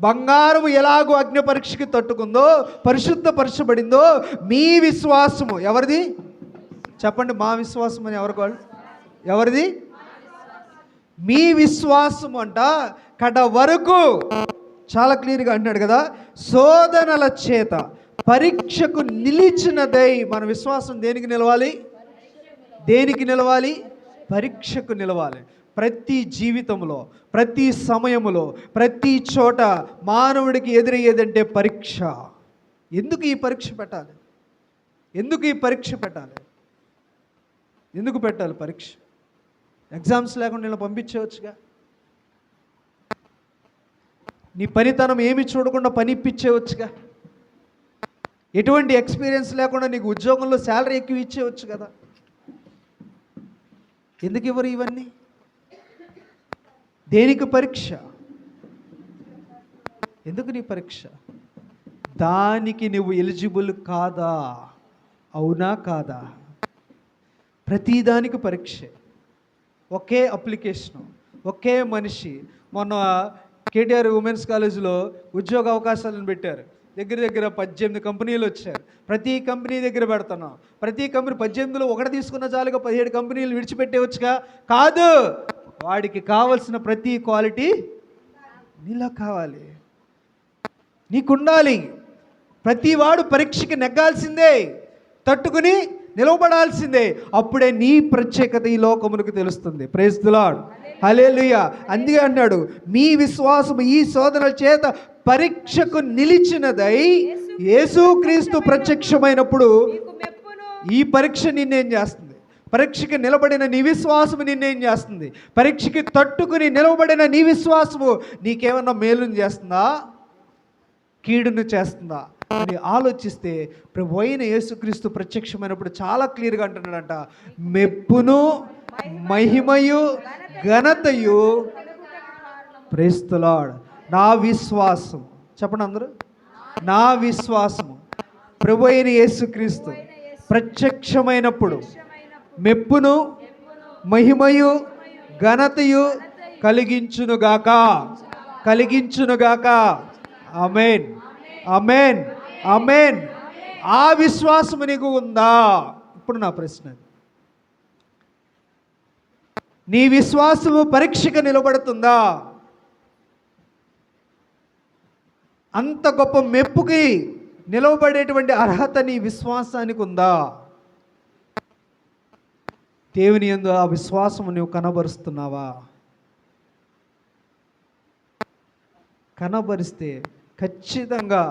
బంగారము ఎలాగో అగ్ని పరీక్షకి తట్టుకుందో, పరిశుద్ధపరచబడిందో, మీ విశ్వాసము ఎవరిది? చెప్పండి. మా విశ్వాసం అని ఎవరిది? మీ విశ్వాసము అంట కడ వరకు చాలా క్లియర్గా అంటున్నాడు కదా, శోధనల చేత పరీక్షకు నిలిచినదై. మన విశ్వాసం దేనికి నిలవాలి? పరీక్షకు నిలవాలి. ప్రతి జీవితంలో, ప్రతి సమయములో, ప్రతి చోట మానవుడికి ఎదురయ్యేదంటే పరీక్ష. ఎందుకు ఈ పరీక్ష పెట్టాలి? ఎందుకు పెట్టాలి పరీక్ష? ఎగ్జామ్స్ లేకుండా నేను పంపించవచ్చుగా. నీ పనితనం ఏమి చూడకుండా పని ఇప్పించేవచ్చుగా. ఎటువంటి ఎక్స్పీరియన్స్ లేకుండా నీకు ఉద్యోగంలో శాలరీ ఎక్కువ ఇచ్చేవచ్చు కదా. ఎందుకు ఇవ్వరు ఇవన్నీ? దేనికి పరీక్ష? ఎందుకు నీ పరీక్ష? దానికి నువ్వు ఎలిజిబుల్ కాదా? అవునా కాదా? ప్రతిదానికి పరీక్ష. ఒకే అప్లికేషను, ఒకే మనిషి. మొన్న కేటీఆర్ ఉమెన్స్ కాలేజీలో ఉద్యోగ అవకాశాలను పెట్టారు. దగ్గర 18 కంపెనీలు వచ్చారు. ప్రతి కంపెనీ దగ్గర పెడుతున్నాం. ప్రతి కంపెనీ 18లో ఒకటి తీసుకున్న చాలుగా 17 కంపెనీలు విడిచిపెట్టేవచ్చుగా. కాదు, వాడికి కావలసిన ప్రతి క్వాలిటీ నీలో కావాలి, నీకుండాలి. ప్రతి వాడు పరీక్షకి నెగ్గాల్సిందే, తట్టుకుని నిలవబడాల్సిందే. అప్పుడే నీ ప్రత్యేకత ఈ లోకమునకు తెలుస్తుంది. Praise the Lord. హల్లెలూయా. అందుకే అన్నాడు, మీ విశ్వాసం ఈ శోధనల చేత పరీక్షకు నిలిచినదై యేసుక్రీస్తు ప్రత్యక్షమైనప్పుడు. ఈ పరీక్ష నిన్నేం చేస్తుంది? పరీక్షకి నిలబడిన నీ విశ్వాసము నిన్నేం చేస్తుంది? పరీక్షకి తట్టుకుని నిలబడిన నీ విశ్వాసము నీకేమన్నా మేలుని చేస్తుందా, కీడును చేస్తుందా అని ఆలోచిస్తే ప్రభు అయిన యేసుక్రీస్తు ప్రత్యక్షమైనప్పుడు చాలా క్లియర్గా అంటున్నాడంట, మెప్పును, మహిమయు, ఘనతయు. Praise the lord. నా విశ్వాసం, చెప్పండి అందరూ, నా విశ్వాసము ప్రభు అయిన యేసుక్రీస్తు ప్రత్యక్షమైనప్పుడు మెప్పును, మహిమయు, ఘనతయు కలిగించునుగాక. ఆమేన్, ఆమేన్, ఆమేన్. ఆ విశ్వాసము నీకు ఉందా? ఇప్పుడు నా ప్రశ్న, నీ విశ్వాసము పరీక్షకు నిలబడుతుందా? అంత గొప్ప మెప్పుకి నిలవబడేటువంటి అర్హత నీ విశ్వాసానికి ఉందా? దేవుని యందు ఆ విశ్వాసము నువ్వు కనబరుస్తున్నావా? కనబరిస్తే ఖచ్చితంగా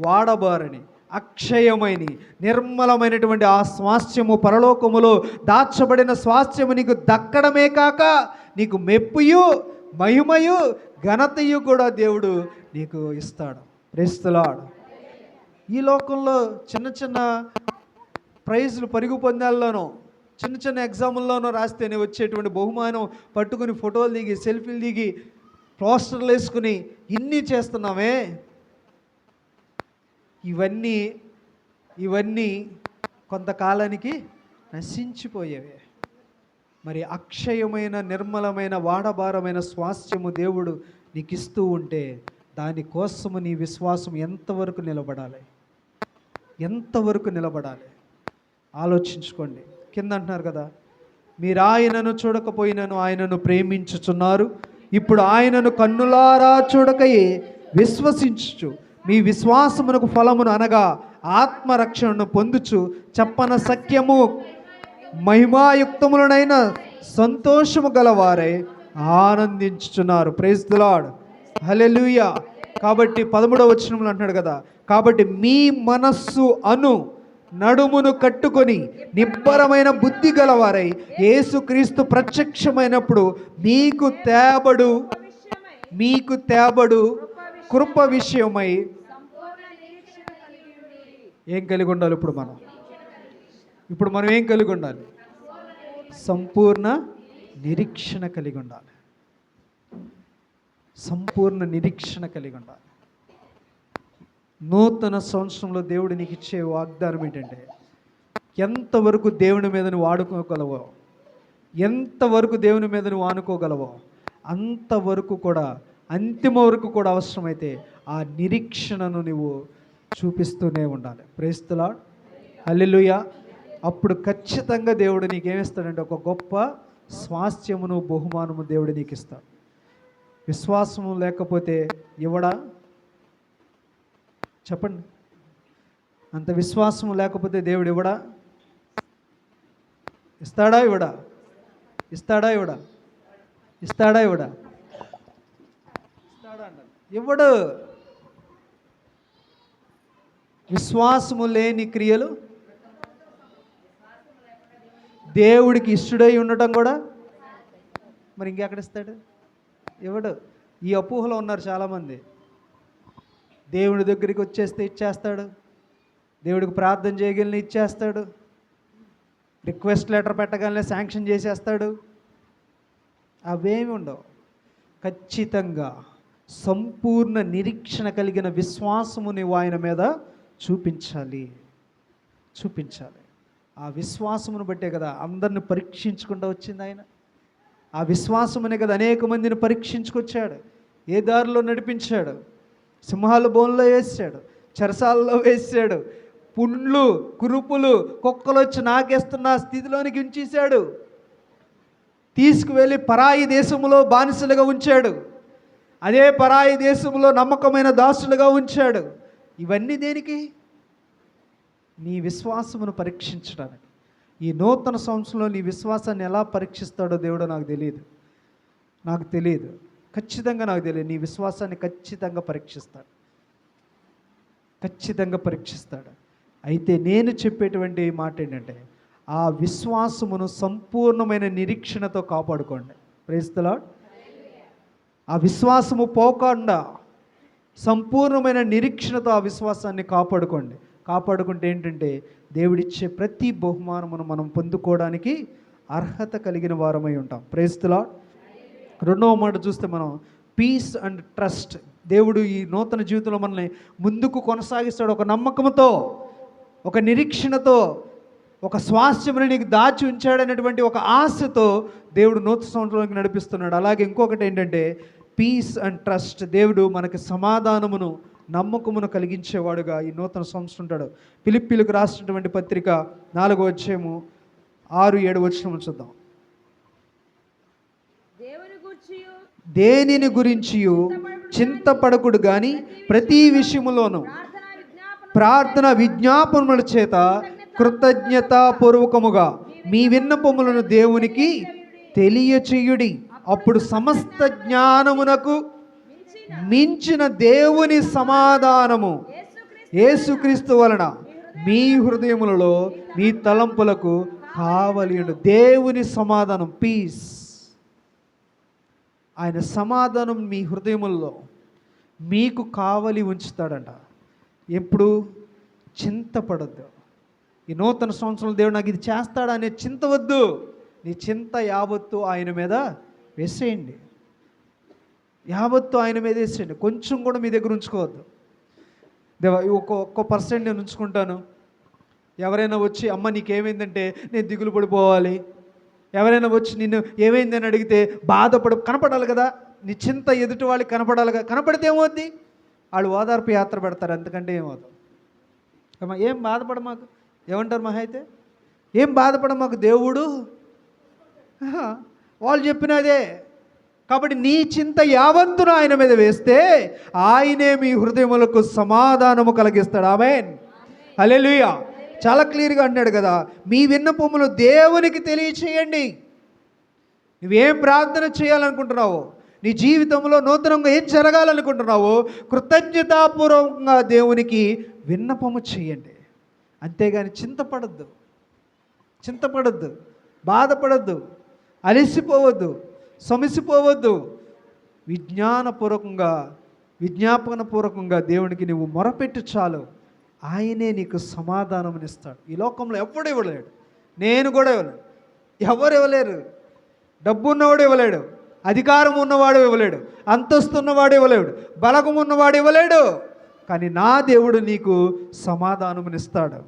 వాడబారని, అక్షయమైన, నిర్మలమైనటువంటి ఆ స్వాస్థ్యము, పరలోకములో దాచబడిన స్వాస్థ్యము నీకు దక్కడమే కాక నీకు మెప్పుయు, మహిమయు, ఘనతయు కూడా దేవుడు నీకు ఇస్తాడు. Praise the Lord. ఈ లోకంలో చిన్న చిన్న ప్రైజులు పరుగు పందాల్లోనో చిన్న చిన్న ఎగ్జాముల్లోనో రాస్తేనే వచ్చేటువంటి బహుమానం పట్టుకుని ఫోటోలు దిగి సెల్ఫీలు దిగి పోస్టర్లు వేసుకుని ఇన్ని చేస్తున్నామే. ఇవన్నీ కొంతకాలానికి నశించిపోయేవే. మరి అక్షయమైన నిర్మలమైన వాడబారమైన స్వాస్థ్యము దేవుడు నీకు ఇస్తూ ఉంటే దానికోసము నీ విశ్వాసం ఎంతవరకు నిలబడాలి? ఎంతవరకు నిలబడాలి ఆలోచించుకోండి. కింద అంటున్నారు కదా, మీరు ఆయనను చూడకపోయినను ఆయనను ప్రేమించుచున్నారు, ఇప్పుడు ఆయనను కన్నులారా చూడకయే విశ్వసించుచు మీ విశ్వాసమునకు ఫలమును అనగా ఆత్మరక్షణను పొందుచు చెప్పన సఖ్యము మహిమాయుక్తములనైన సంతోషము గలవారై ఆనందించుచున్నారు. Praise the Lord. హల్లెలూయా. కాబట్టి 13వ వచనంలో అంటున్నాడు కదా, కాబట్టి మీ మనస్సు అను నడుమును కట్టుకొని నిబ్బరమైన బుద్ధి గలవారై యేసుక్రీస్తు ప్రత్యక్షమైనప్పుడు మీకు తేబడు కృప విషయమై ఏం కలిగి ఉండాలి? ఇప్పుడు మనం ఏం కలిగి ఉండాలి? సంపూర్ణ నిరీక్షణ కలిగి ఉండాలి. సంపూర్ణ నిరీక్షణ కలిగి ఉండాలి. నూతన సంవత్సరంలో దేవుడు నీకు ఇచ్చే వాగ్దానం ఏంటంటే, ఎంతవరకు దేవుని మీద నువ్వు ఆడుకోగలవో, ఎంతవరకు దేవుని మీద నువ్వు ఆనుకోగలవో అంతవరకు కూడా, అంతిమ వరకు కూడా అవసరమైతే ఆ నిరీక్షణను నువ్వు చూపిస్తూనే ఉండాలి. Praise the Lord. హల్లెలూయా. అప్పుడు ఖచ్చితంగా దేవుడు నీకేమిస్తాడంటే ఒక గొప్ప స్వాస్థ్యమును బహుమానము దేవుడు నీకు ఇస్తాడు. విశ్వాసము లేకపోతే ఇవ్వడా? చెప్పండి. అంత విశ్వాసము లేకపోతే దేవుడు ఇవ్వడా? ఇస్తాడా? ఇవ్వడా? ఇస్తాడా? ఇవ్వడా? ఇస్తాడా? ఇవ్వడా? ఇస్తాడా అన్నాడు. ఇవ్వడు. విశ్వాసము లేని క్రియలు దేవుడికి ఇష్టడై ఉండటం కూడా మరి ఇంకెక్కడ ఇస్తాడు? ఇవ్వడు. ఈ అపోహలో ఉన్నారు చాలామంది. దేవుడి దగ్గరికి వచ్చేస్తే ఇచ్చేస్తాడు, దేవుడికి ప్రార్థన చేయగలిగిన ఇచ్చేస్తాడు, రిక్వెస్ట్ లెటర్ పెట్టగానే శాంక్షన్ చేసేస్తాడు. అవేమి ఉండవు. ఖచ్చితంగా సంపూర్ణ నిరీక్షణ కలిగిన విశ్వాసము నువ్వు ఆయన మీద చూపించాలి. ఆ విశ్వాసమును బట్టే కదా అందరిని పరీక్షించుకుంటూ వచ్చింది ఆయన. ఆ విశ్వాసమునే కదా అనేక మందిని పరీక్షించుకొచ్చాడు. ఏ దారిలో నడిపించాడు? సింహాల బోన్లో వేసాడు, చెరసాలలో వేసాడు, పుండ్లు కురుపులు కుక్కలు వచ్చి నాకేస్తున్న స్థితిలోనికి ఉంచేశాడు. తీసుకువెళ్ళి పరాయి దేశములో బానిసలుగా ఉంచాడు. అదే పరాయి దేశంలో నమ్మకమైన దాసులుగా ఉంచాడు. ఇవన్నీ దేనికి? నీ విశ్వాసమును పరీక్షించడానికి. ఈ నూతన సంవత్సరంలో నీ విశ్వాసాన్ని ఎలా పరీక్షిస్తాడో దేవుడు నాకు తెలియదు. ఖచ్చితంగా నాకు తెలియదు. నీ విశ్వాసాన్ని ఖచ్చితంగా పరీక్షిస్తాడు. అయితే నేను చెప్పేటువంటి మాట ఏంటంటే, ఆ విశ్వాసమును సంపూర్ణమైన నిరీక్షణతో కాపాడుకోండి. Praise the Lord. ఆ విశ్వాసము పోకుండా సంపూర్ణమైన నిరీక్షణతో ఆ విశ్వాసాన్ని కాపాడుకుంటే ఏంటంటే, దేవుడిచ్చే ప్రతి బహుమానమును మనం పొందుకోవడానికి అర్హత కలిగిన వారమై ఉంటాం. Praise the Lord. రెండవ మాట చూస్తే మనం పీస్ అండ్ ట్రస్ట్. దేవుడు ఈ నూతన జీవితంలో మనల్ని ముందుకు కొనసాగిస్తాడు. ఒక నమ్మకంతో, ఒక నిరీక్షణతో, ఒక స్వాస్థ్యముని నీకు దాచి ఉంచాడనేటువంటి ఒక ఆశతో దేవుడు నూతన సంవత్సరంలోకి నడిపిస్తున్నాడు. అలాగే ఇంకొకటి ఏంటంటే పీస్ అండ్ ట్రస్ట్. దేవుడు మనకి సమాధానమును నమ్మకమును కలిగించేవాడుగా ఈ నూతన సంవత్సరం ఉంటాడు. ఫిలిప్పీలకు రాసినటువంటి పత్రిక 4వ అధ్యాయము 6-7 వచనములు చూద్దాం. దేనిని గురించి చింతపడకుడు గాని ప్రతి విషయములోను ప్రార్థన విజ్ఞాపనముల చేత కృతజ్ఞతాపూర్వకముగా మీ విన్నపములను దేవునికి తెలియచేయుడి. అప్పుడు సమస్త జ్ఞానమునకు మించిన దేవుని సమాధానము యేసుక్రీస్తు వలన మీ హృదయములలో మీ తలంపులకు కావలియుడు. దేవుని సమాధానం, పీస్. ఆయన సమాధానం మీ హృదయముల్లో మీకు కావలి ఉంచుతాడంట. ఎప్పుడు చింతపడద్దు. ఈ నూతన సంవత్సరంలో దేవుడు నాకు ఇది చేస్తాడనే చింత వద్దు. నీ చింత యావత్తు ఆయన మీద వేసేయండి. యావత్తు ఆయన మీద వేసేయండి. కొంచెం కూడా మీ దగ్గర ఉంచుకోవద్దు. దేవా ఒక్క పర్సెంట్ నేను ఉంచుకుంటాను. ఎవరైనా వచ్చి అమ్మ నీకేమైందంటే నేను దిగులు పడిపోవాలి. ఎవరైనా వచ్చి నిన్ను ఏమైందని అడిగితే కనపడాలి కదా, నీ చింత ఎదుటి వాళ్ళకి కనపడాలి కదా. కనపడితే ఏమవుద్ది? వాళ్ళు ఓదార్పు యాత్ర పెడతారు, అంతకంటే ఏమవుతుంది? అమ్మా ఏం బాధపడ మాకు, ఏమంటారు మహా అయితే, ఏం బాధపడ మాకు దేవుడు వాళ్ళు చెప్పినదే. కాబట్టి నీ చింత యావత్తును ఆయన మీద వేస్తే ఆయనే మీ హృదయములకు సమాధానము కలిగిస్తాడు. ఆమేన్, హల్లెలూయా. చాలా క్లియర్గా అన్నాడు కదా, మీ విన్నపములు దేవునికి తెలియచేయండి. నువ్వేం ప్రార్థన చేయాలనుకుంటున్నావో, నీ జీవితంలో నూతనంగా ఏం జరగాలనుకుంటున్నావో కృతజ్ఞతాపూర్వకంగా దేవునికి విన్నపము చేయండి. అంతేగాని చింతపడద్దు, బాధపడద్దు, అలసిపోవద్దు, సొమిసిపోవద్దు. విజ్ఞాపనపూర్వకంగా దేవునికి నువ్వు మొరపెట్టు చాలు, ఆయనే నీకు సమాధానం ఇస్తాడు. ఈ లోకంలో ఎవడు ఇవ్వలేడు, నేను కూడా ఇవ్వలేడు, ఎవరు ఇవ్వలేరు. డబ్బు ఉన్నవాడు ఇవ్వలేడు, అధికారం ఉన్నవాడు ఇవ్వలేడు, అంతస్తు ఉన్నవాడు ఇవ్వలేడు, బలగం ఉన్నవాడు ఇవ్వలేడు. కానీ నా దేవుడు నీకు సమాధానమునిస్తాడు.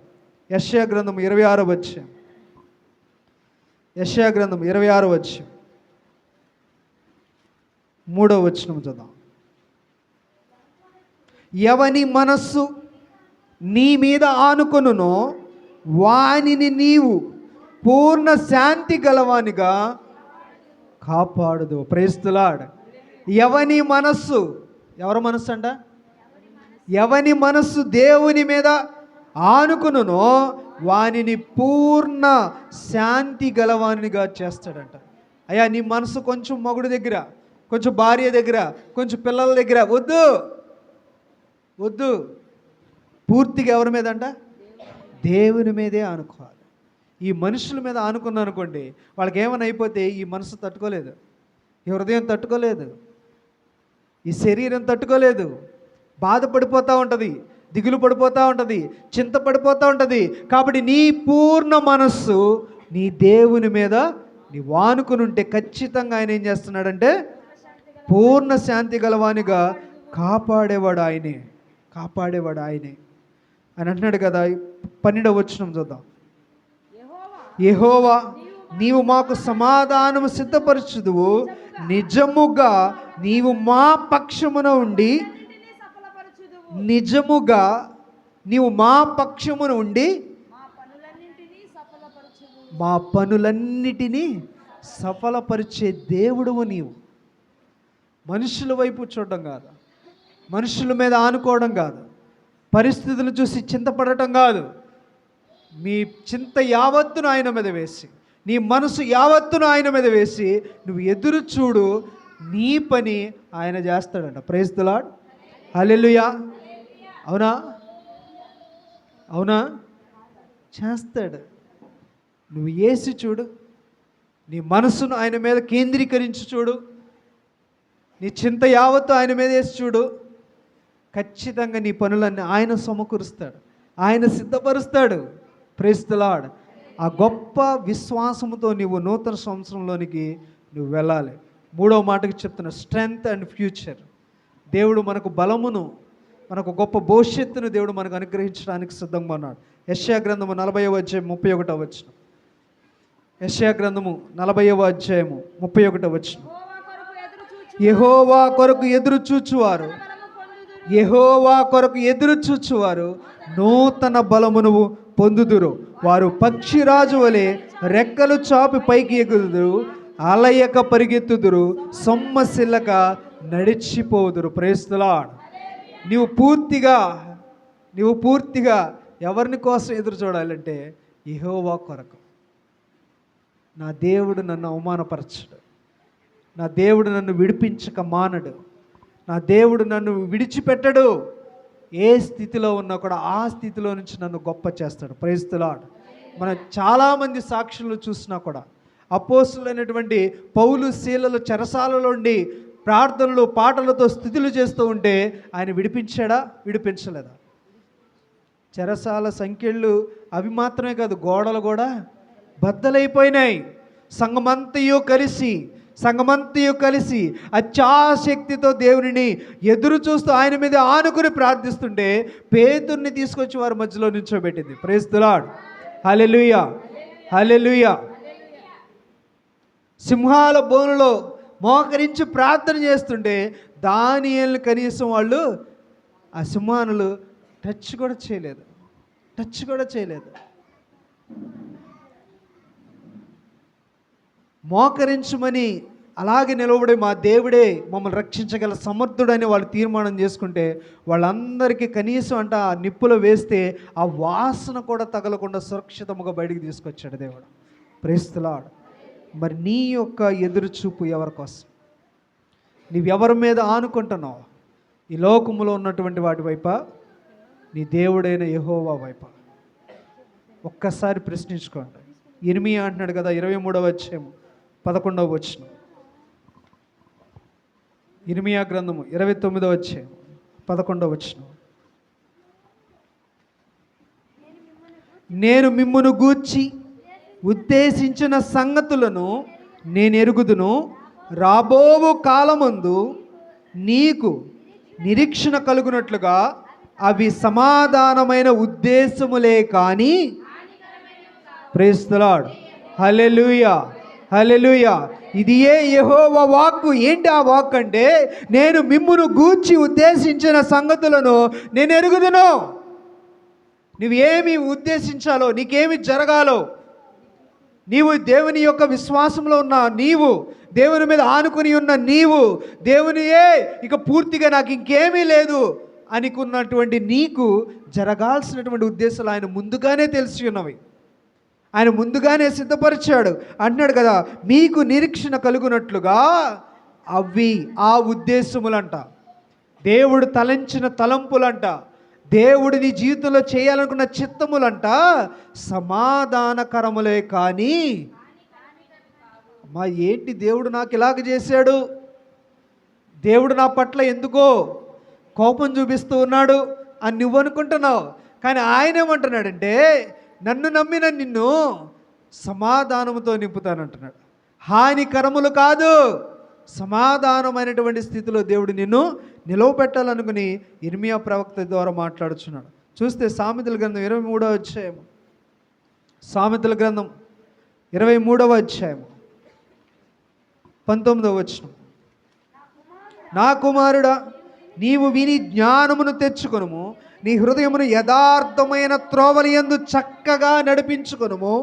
యెషయా గ్రంథం 26వ అధ్యాయం, యెషయా గ్రంథం 26వ అధ్యాయం 3వ వచనం చదువు. ఎవని మనస్సు నీ మీద ఆనుకొనునో వానిని నీవు పూర్ణ శాంతి గలవానిగా కాపాడుదు. Praise the Lord. ఎవని మనస్సు, ఎవరి మనస్సు అంట? ఎవని మనస్సు దేవుని మీద ఆనుకునునో వానిని పూర్ణ శాంతి గలవానిగా చేస్తాడంట. అయ్యా నీ మనసు కొంచెం మొగుడు దగ్గర, కొంచెం భార్య దగ్గర, కొంచెం పిల్లల దగ్గర వద్దు. పూర్తిగా ఎవరి మీద అంట? దేవుని మీదే ఆనుకోవాలి. ఈ మనుషుల మీద ఆనుకున్నా అనుకోండి, వాళ్ళకి ఏమైనా అయిపోతే ఈ మనసు తట్టుకోలేదు, ఈ హృదయం తట్టుకోలేదు, ఈ శరీరం తట్టుకోలేదు, బాధపడిపోతూ ఉంటుంది, దిగులు పడిపోతూ ఉంటుంది, చింతపడిపోతూ ఉంటుంది. కాబట్టి నీ పూర్ణ మనస్సు నీ దేవుని మీద నీవు ఆనుకుని ఉంటే ఖచ్చితంగా ఆయన ఏం చేస్తున్నాడంటే పూర్ణ శాంతి గలవానిగా కాపాడేవాడు ఆయనే అని అంటున్నాడు కదా. 12వ వచనం చూద్దాం. యెహోవా నీవు మాకు సమాధానము సిద్ధపరచుదువు, నిజముగా నీవు మా పక్షమున ఉండి మా పనులన్నిటినీ సఫలపరిచే దేవుడువు నీవు. మనుషుల వైపు చూడడం కాదు, మనుషుల మీద ఆనుకోవడం కాదు, పరిస్థితులను చూసి చింతపడటం కాదు. మీ చింత యావత్తును ఆయన మీద వేసి, నీ మనసు యావత్తును ఆయన మీద వేసి నువ్వు ఎదురు చూడు, నీ పని ఆయన చేస్తాడంట. ప్రైజ్ ది లార్డ్, హల్లెలూయా. అవునా చేస్తాడు. నువ్వు వేసి చూడు, నీ మనసును ఆయన మీద కేంద్రీకరించి చూడు, నీ చింత యావత్తు ఆయన మీద వేసి చూడు. ఖచ్చితంగా నీ పనులన్నీ ఆయన సమకూరుస్తాడు, ఆయన సిద్ధపరుస్తాడు. Praise the Lord. ఆ గొప్ప విశ్వాసముతో నువ్వు నూతన సంవత్సరంలోనికి నువ్వు వెళ్ళాలి. 3వ మాటకి చెప్తున్నా, స్ట్రెంగ్త్ అండ్ ఫ్యూచర్. దేవుడు మనకు బలమును, మనకు గొప్ప భవిష్యత్తును దేవుడు మనకు అనుగ్రహించడానికి సిద్ధంగా ఉన్నాడు. యెషయా గ్రంథము 40వ అధ్యాయం 31వ వచనం. యెషయా గ్రంథము 40వ అధ్యాయము 31వ వచనం. యెహోవా కొరకు ఎదురు చూచువారు నూతన బలమును పొందుదురు. వారు పక్షిరాజు వలె రెక్కలు చాపి పైకి ఎగుదురు, అలయక పరిగెత్తుదురు, సొమ్మసిల్లక నడిచిపోదురు. Praise the Lord. నీవు పూర్తిగా ఎవరిని కోసం ఎదురు చూడాలంటే యెహోవా కొరకు. నా దేవుడు నన్ను అవమానపరచడు, నా దేవుడు నన్ను విడిపించక మానడు, నా దేవుడు నన్ను విడిచిపెట్టడు. ఏ స్థితిలో ఉన్నా కూడా ఆ స్థితిలో నుంచి నన్ను గొప్ప చేస్తాడు. Praise the Lord. మనం చాలామంది సాక్షులు చూసినా కూడా అపోస్తులైనటువంటి పౌలు శీలలు చెరసాలలో ఉండి ప్రార్థనలు పాటలతో స్థుతులు చేస్తూ ఉంటే ఆయన విడిపించాడా? విడిపించలేదా? చెరసాల సంఖ్యలు అవి మాత్రమే కాదు, గోడలు కూడా బద్దలైపోయినాయి. సంఘమంతయు కలిసి అత్యాశక్తితో దేవునిని ఎదురు చూస్తూ ఆయన మీద ఆనుకుని ప్రార్థిస్తుంటే పేతుర్ని తీసుకొచ్చి వారి మధ్యలో నిల్చోబెట్టింది. Praise the Lord. Hallelujah, hallelujah. సింహాల బోనులో మోకరించి ప్రార్థన చేస్తుంటే దానియేలును కనీసం వాళ్ళు ఆ సింహానులు టచ్ కూడా చేయలేదు. మోకరించమని అలాగే నిలబడి మా దేవుడే మమ్మల్ని రక్షించగల సమర్థుడని వాళ్ళు తీర్మానం చేసుకుంటే వాళ్ళందరికీ కనీసం అంట ఆ నిప్పులో వేస్తే ఆ వాసన కూడా తగలకుండా సురక్షితముగా బయటికి తీసుకొచ్చాడు దేవుడు. Praise the Lord. మరి నీ యొక్క ఎదురు చూపు ఎవరి కోసం? నీవెవరి మీద ఆనుకుంటున్నావు? ఈ లోకములో ఉన్నటువంటి వాటి వైపా, నీ దేవుడైన యెహోవా వైపా? ఒక్కసారి ప్రశ్నించుకోండి. ఇర్మియా అంటున్నాడు కదా, 23వ అధ్యాయం 11వ వచనం. ఇర్మియా గ్రంథము 29వ అధ్యాయం 11వ వచనం. నేను మిమ్మును గూర్చి ఉద్దేశించిన సంగతులను నేను ఎరుగుదును, రాబోవు కాలమందు నీకు నిరీక్షణ కలుగునట్లుగా అవి సమాధానమైన ఉద్దేశములే కానీ. Praise the Lord. Hallelujah, hallelujah. ఇది యెహోవా వాక్కు. ఏంటి ఆ వాక్ అంటే, నేను మిమ్మును గూర్చి ఉద్దేశించిన సంగతులను నేను ఎరుగుదును. నువ్వు ఏమి ఉద్దేశించాలో, నీకేమి జరగాలో, నీవు దేవుని యొక్క విశ్వాసంలో ఉన్న నీవు, దేవుని మీద ఆనుకుని ఉన్న నీవు, దేవునియే ఇక పూర్తిగా నాకు ఇంకేమీ లేదు అనుకున్నటువంటి నీకు జరగాల్సినటువంటి ఉద్దేశాలు ఆయన ముందుగానే తెలిసి ఉన్నవి. ఆయన ముందుగానే సిద్ధపరిచాడు. అంటున్నాడు కదా, మీకు నిరీక్షణ కలుగునట్లుగా అవి, ఆ ఉద్దేశములంట, దేవుడు తలంచిన తలంపులంట, దేవుడు నీ జీవితంలో చేయాలనుకున్న చిత్తములంట సమాధానకరములే కానీ. అమ్మా, ఏంటి దేవుడు నాకు ఇలాగ చేశాడు, దేవుడు నా పట్ల ఎందుకో కోపం చూపిస్తూ ఉన్నాడు అని నువ్వు అనుకుంటున్నావు. కానీ ఆయన ఏమంటున్నాడంటే, నన్ను నమ్మిన నిన్ను సమాధానముతో నింపుతానంటున్నాడు. హానికరములు కాదు, సమాధానమైనటువంటి స్థితిలో దేవుడు నిన్ను నిలవబెట్టాలనుకుని ఇర్మియా ప్రవక్త ద్వారా మాట్లాడుచున్నాడు. చూస్తే సామెతల గ్రంథం 23వ అధ్యాయం, సామెతల గ్రంథం 23వ అధ్యాయం 19వ వచనం. నా కుమారుడా, నీవు విని జ్ఞానమును తెచ్చుకొనుము, నీ హృదయమును యథార్థమైన త్రోవలియందు చక్కగా నడిపించుకొనుము.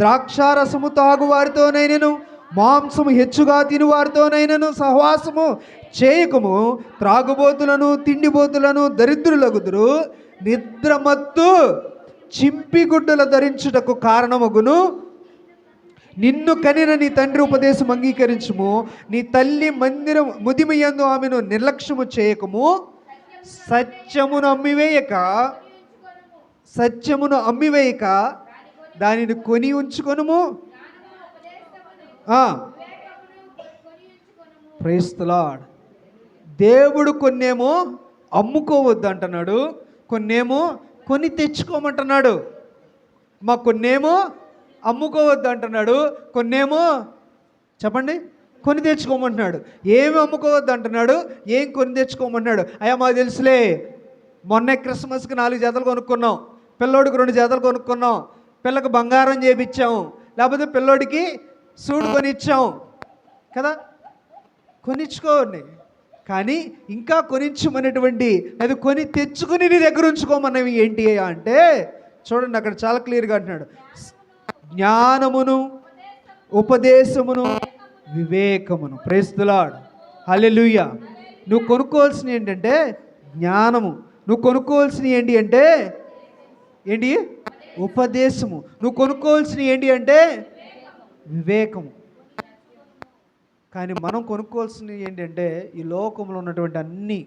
ద్రాక్షారసము తాగువారితోనైనను మాంసము హెచ్చుగా తినువారితోనైనను సహవాసము చేయకము. త్రాగుబోతులను తిండిబోతులను దరిద్రులగుదురు. నిద్రమత్తు చింపిగుడ్డలు ధరించుటకు కారణమగును. నిన్ను కనిన నీ తండ్రి ఉపదేశం అంగీకరించుము. నీ తల్లి మందిరం ముదిమియందు ఆమెను నిర్లక్ష్యము చేయకము. సత్యమును అమ్మివేయక దానిని కొని ఉంచుకొనుము. Praise the lord. దేవుడు కొన్నేమో అమ్ముకోవద్దు అంటున్నాడు, కొన్నేమో కొని తెచ్చుకోమంటున్నాడు. కొన్నేమో అమ్ముకోవద్దు అంటున్నాడు, కొన్నేమో చెప్పండి కొని తెచ్చుకోమంటున్నాడు. ఏమి అమ్ముకోవద్దు అంటున్నాడు, ఏం కొని తెచ్చుకోమంటున్నాడు. అయ్యా మాకు తెలుసులే, మొన్నే క్రిస్మస్కి 4 జతలు కొనుక్కున్నాం, పిల్లోడికి 2 జతలు కొనుక్కున్నాం, పిల్లకి బంగారం చేపించాము, లేకపోతే పిల్లోడికి సూట్ కొనిచ్చాం కదా, కొనిచ్చుకోండి. కానీ ఇంకా కొనిచ్చమనేటువంటి, అది కొని తెచ్చుకుని నీ దగ్గర ఉంచుకోమన్నవి ఏంటి అంటే, చూడండి అక్కడ చాలా క్లియర్గా అంటున్నాడు, జ్ఞానమును, ఉపదేశమును, వివేకమును. Praise the Lord. హల్లెలూయా. నువ్వు కొనుక్కోవాల్సినవి ఏంటంటే జ్ఞానము, నువ్వు కొనుక్కోవాల్సినవి ఏంటి అంటే ఉపదేశము, నువ్వు కొనుక్కోవాల్సినవి ఏంటి అంటే వివేకము. కానీ మనం కొనుక్కోవాల్సినవి ఏంటంటే ఈ లోకంలో ఉన్నటువంటి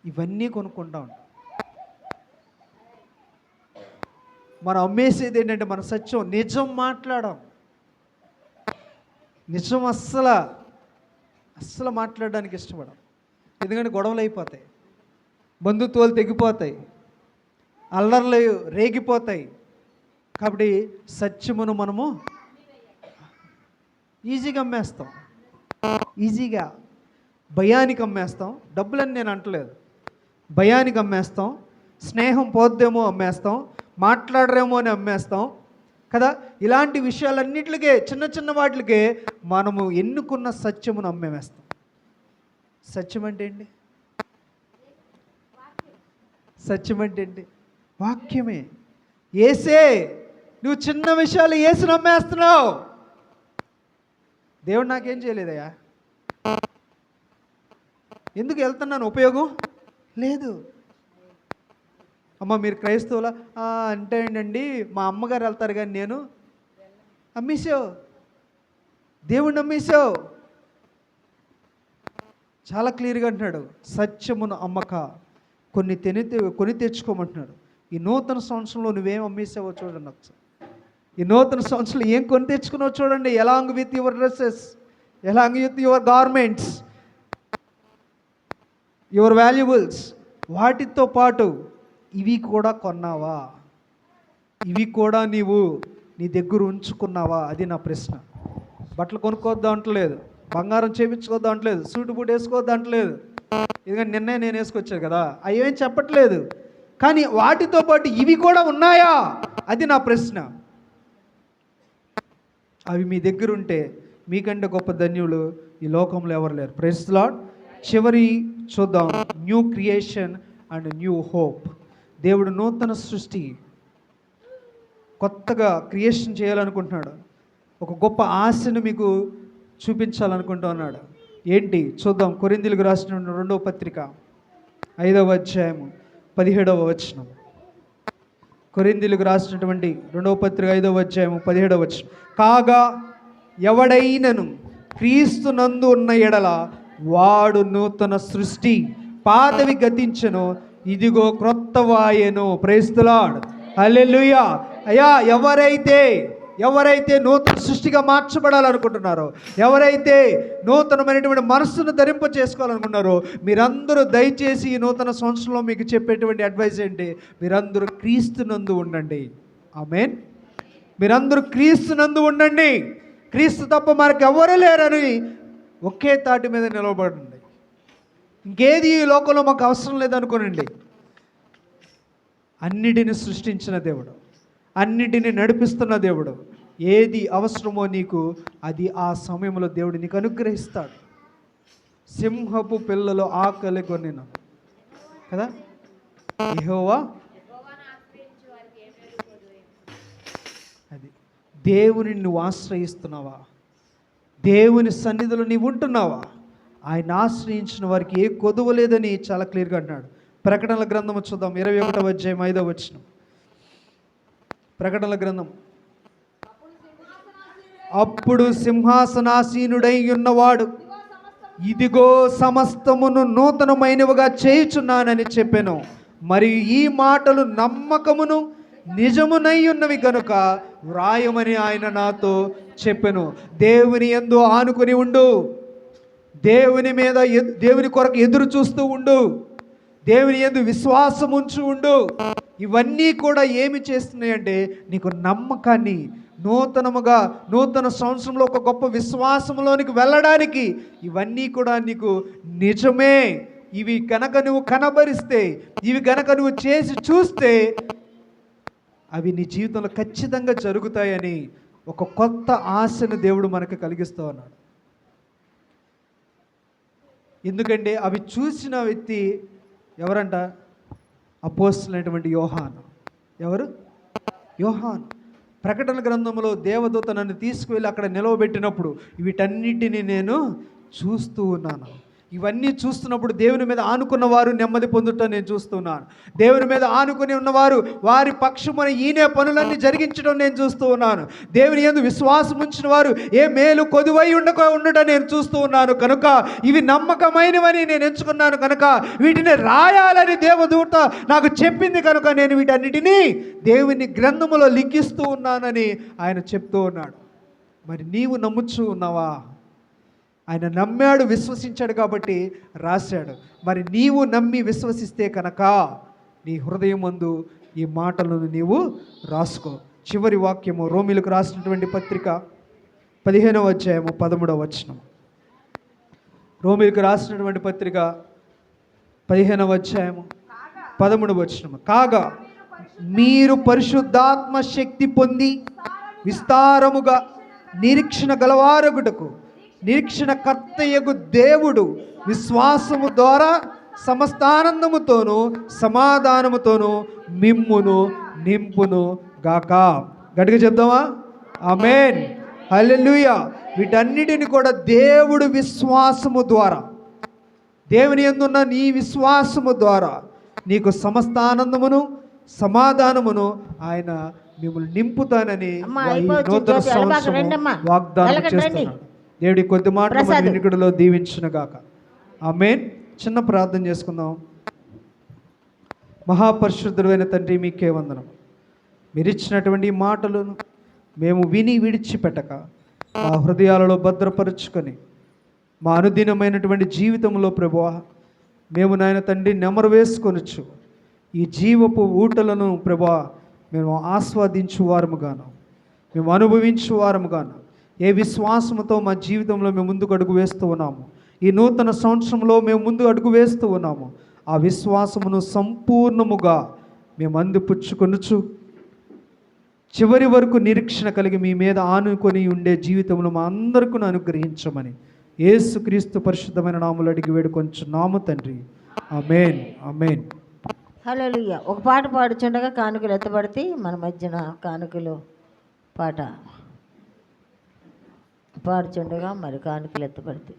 ఇవన్నీ కొనుక్కుంటా ఉంటాం. మనం అమ్మేసేది ఏంటంటే మన సత్యం, నిజం మాట్లాడడం. నిజం అస్సలు మాట్లాడడానికి ఇష్టపడం. ఎందుకంటే గొడవలు అయిపోతాయి, బంధుత్వాలు తెగిపోతాయి, అల్లర్లు రేగిపోతాయి. కాబట్టి సత్యమును మనము ఈజీగా అమ్మేస్తాం, ఈజీగా భయానికి అమ్మేస్తాం. డబ్బులని నేను అంటలేదు, భయానికి అమ్మేస్తాం, స్నేహం పోద్దేమో అమ్మేస్తాం, మాట్లాడరేమో అని అమ్మేస్తాం కదా. ఇలాంటి విషయాలన్నిటికే, చిన్న చిన్న వాటికే మనము ఎన్నుకున్న సత్యమును అమ్మేస్తాం. సత్యం అంటే ఏంటి? సత్యం అంటే ఏంటి? వాక్యమే. ఏసే, నువ్వు చిన్న విషయాలు ఏసుని అమ్మేస్తున్నావు. దేవుడు నాకేం చేయలేదయ్యా, ఎందుకు వెళ్తున్నాను, ఉపయోగం లేదు. అమ్మ మీరు క్రైస్తవులా అంటే ఏంటండి, మా అమ్మగారు వెళ్తారు కానీ నేను అమ్మేసావు, దేవుణ్ణి అమ్మేసావు. చాలా క్లియర్గా అంటున్నాడు, సత్యమును అమ్మక కొని తెచ్చుకోమంటున్నాడు. ఈ నూతన సంవత్సరంలో నువ్వేం అమ్మేసావో చూడండి ఒకసారి. ఈ నూతన సంవత్సరంలో ఏం కొని తెచ్చుకున్నావో చూడండి. Along with your dresses, along with your garments, your valuables, వాటితో పాటు ఇవి కూడా కొన్నావా? ఇవి కూడా నీవు నీ దగ్గర ఉంచుకున్నావా? అది నా ప్రశ్న. బట్టలు కొనుక్కోవద్దు అంటలేదు, బంగారం చేయించుకోవద్దు అంటలేదు, సూటు బూట్ వేసుకోవద్దు అంటలేదు. ఎందుకంటే నిన్నే నేను వేసుకొచ్చాను కదా, అవి ఏం చెప్పట్లేదు. కానీ వాటితో పాటు ఇవి కూడా ఉన్నాయా? అది నా ప్రశ్న. అవి మీ దగ్గర ఉంటే మీకంటే గొప్ప ధన్యులు ఈ లోకంలో ఎవరు లేరు. Praise the Lord. చివరి చూద్దాం, new creation and new hope. దేవుడు నూతన సృష్టి, కొత్తగా క్రియేషన్ చేయాలనుకుంటున్నాడు. ఒక గొప్ప ఆశను మీకు చూపించాలనుకుంటూ ఉన్నాడు. ఏంటి చూద్దాం. కొరింథీయులకు రాసిన 2వ పత్రిక 5వ అధ్యాయము 17వ వచనం. కొరింథీయులకు రాసినటువంటి 2వ పత్రిక 5వ అధ్యాయము 17వ వచనం. కాగా ఎవడైనను క్రీస్తునందు ఉన్న ఎడల వాడు నూతన సృష్టి, పాతవి గతించెను, ఇదిగో క్రొత్తవాయెను. Praise the Lord. హల్లెలూయా. అయ్యా, ఎవరైతే నూతన సృష్టిగా మార్చబడాలనుకుంటున్నారో, ఎవరైతే నూతనమైనటువంటి మనస్సును ధరింప చేసుకోవాలనుకుంటున్నారో, మీరందరూ దయచేసి ఈ నూతన సంవత్సరంలో మీకు చెప్పేటువంటి అడ్వైస్ ఏంటి? మీరందరూ క్రీస్తునందు ఉండండి. ఆమేన్. మీరందరూ క్రీస్తునందు ఉండండి. క్రీస్తు తప్ప మనకు ఎవరు లేరని ఒకే తాటి మీద నిలవబడండి. ఇంకేది ఈ లోకంలో మాకు అవసరం లేదనుకోనండి. అన్నిటిని సృష్టించిన దేవుడు, అన్నిటిని నడిపిస్తున్న దేవుడు, ఏది అవసరమో నీకు అది ఆ సమయంలో దేవుడు నీకు అనుగ్రహిస్తాడు. సింహపు పిల్లలు ఆకలి కొనిన కదా, యెహోవా అది. దేవుని నువ్వు ఆశ్రయిస్తున్నావా? దేవుని సన్నిధిలో నీవు ఉంటున్నావా? ఆయన ఆశ్రయించిన వారికి ఏ కొదువ లేదని చాలా క్లియర్గా అంటున్నాడు. ప్రకటనల గ్రంథం చూద్దాం, 21వ అధ్యాయం 5వ వచనం. ప్రకటనల గ్రంథం. అప్పుడు సింహాసనాసీనుడై ఉన్నవాడు, ఇదిగో సమస్తమును నూతనమైనవిగా చేయుచున్నానని చెప్పెను. మరియు ఈ మాటలు నమ్మకమును నిజమునై ఉన్నవి కనుక వ్రాయమని ఆయన నాతో చెప్పెను. దేవుని యందు ఆనుకొని ఉండు, దేవుని కొరకు ఎదురు చూస్తూ ఉండు, దేవుని యందు విశ్వాసం ఉంచి ఉండు. ఇవన్నీ కూడా ఏమి చేస్తున్నాయంటే నీకు నమ్మకాన్ని, నూతన సంవత్సరంలో ఒక గొప్ప విశ్వాసంలోనికి వెళ్ళడానికి ఇవన్నీ కూడా నీకు నిజమే. ఇవి కనుక నువ్వు కనబరిస్తే, ఇవి కనుక నువ్వు చేసి చూస్తే అవి నీ జీవితంలో ఖచ్చితంగా జరుగుతాయని ఒక కొత్త ఆశను దేవుడు మనకు కలిగిస్తూ ఉన్నాడు. ఎందుకంటే అవి చూసిన వ్యక్తి ఎవరంట? అపోస్తలుడైనటువంటి యోహాను. ఎవరు? యోహాను. ప్రకటన గ్రంథంలో దేవదూత నన్ను తీసుకువెళ్ళి అక్కడ నిలవబెట్టినప్పుడు వీటన్నిటిని నేను చూస్తూ ఉన్నాను. ఇవన్నీ చూస్తున్నప్పుడు దేవుని మీద ఆనుకున్న వారు నెమ్మది పొందుట నేను చూస్తున్నాను. దేవుని మీద ఆనుకుని ఉన్నవారు వారి పక్షమున ఈయనే పనులన్నీ జరిగించడం నేను చూస్తూ ఉన్నాను. దేవుని యందు విశ్వాసం ఉంచిన వారు ఏ మేలు కొదువై ఉండట నేను చూస్తూ ఉన్నాను. కనుక ఇవి నమ్మకమైనవని నేను ఎంచుకున్నాను. కనుక వీటిని రాయాలని దేవదూత నాకు చెప్పింది. కనుక నేను వీటన్నిటినీ దేవుని గ్రంథములో లిఖిస్తూ ఉన్నానని ఆయన చెప్తూ ఉన్నాడు. మరి నీవు నమ్ముచూ ఉన్నావా? ఆయన నమ్మాడు, విశ్వసించాడు కాబట్టి రాశాడు. మరి నీవు నమ్మి విశ్వసిస్తే కనుక నీ హృదయం మందు ఈ మాటలను నీవు రాసుకో. చివరి వాక్యము రోమీలకు రాసినటువంటి పత్రిక 15వ అధ్యాయము 13వ వచనం. రోమీలకు రాసినటువంటి పత్రిక 15వ అధ్యాయము 13వ వచనం. కాగా మీరు పరిశుద్ధాత్మ శక్తి పొంది విస్తారముగా నిరీక్షణ గలవారగుటకు నిరీక్షణ కర్తయ్యగు దేవుడు విశ్వాసము ద్వారా సమస్తానందముతోనూ సమాధానముతోనూ మిమ్మును నింపును గాక. గట్టిగా చెప్దామా? ఆమేన్, హల్లెలూయా. వీటన్నిటిని కూడా దేవుడు విశ్వాసము ద్వారా, దేవుని యందున్న నీ విశ్వాసము ద్వారా నీకు సమస్తానందమును సమాధానమును ఆయన మిమ్మల్ని నింపుతానని నూతన సంవత్సరం వాగ్దానం చేస్తున్నాడు. దేవుడి కొద్ది మాటలు మన వినికిడిలో దీవించును గాక. ఆమేన్. చిన్న ప్రార్థన చేసుకుందాం. మహాపరిశుద్ధుడైన తండ్రి, మీకే వందనం. మీరు ఇచ్చినటువంటి మాటలను మేము విని విడిచిపెట్టక మా హృదయాలలో భద్రపరుచుకొని మా అనుదినమైనటువంటి జీవితంలో ప్రభువా మేము నాయన తండ్రి నెమరు వేసుకొనొచ్చు ఈ జీవపు ఊటలను ప్రభువా మేము ఆస్వాదించువారముగాను, మేము అనుభవించువారముగాను ఏ విశ్వాసముతో మా జీవితంలో మేము ముందుకు అడుగు వేస్తూ ఉన్నాము, ఈ నూతన సంవత్సరంలో మేము ముందు అడుగు వేస్తూ ఉన్నాము, ఆ విశ్వాసమును సంపూర్ణముగా మేము అందిపుచ్చుకొనుచు చివరి వరకు నిరీక్షణ కలిగి మీ మీద ఆనుకొని ఉండే జీవితంలో మా అందరికీ అనుగ్రహించమని యేసుక్రీస్తు పరిశుద్ధమైన నామములో అడిగి వేడుకొంచున్నాము తండ్రి. ఆమేన్, ఆమేన్. హల్లెలూయా. ఒక పాట పాడుచుండగా కానుకలు ఎత్తబడితే మన మధ్యన కానుకలు పాట పాడుచుండగా మరి కానుకలు ఎత్తబడితే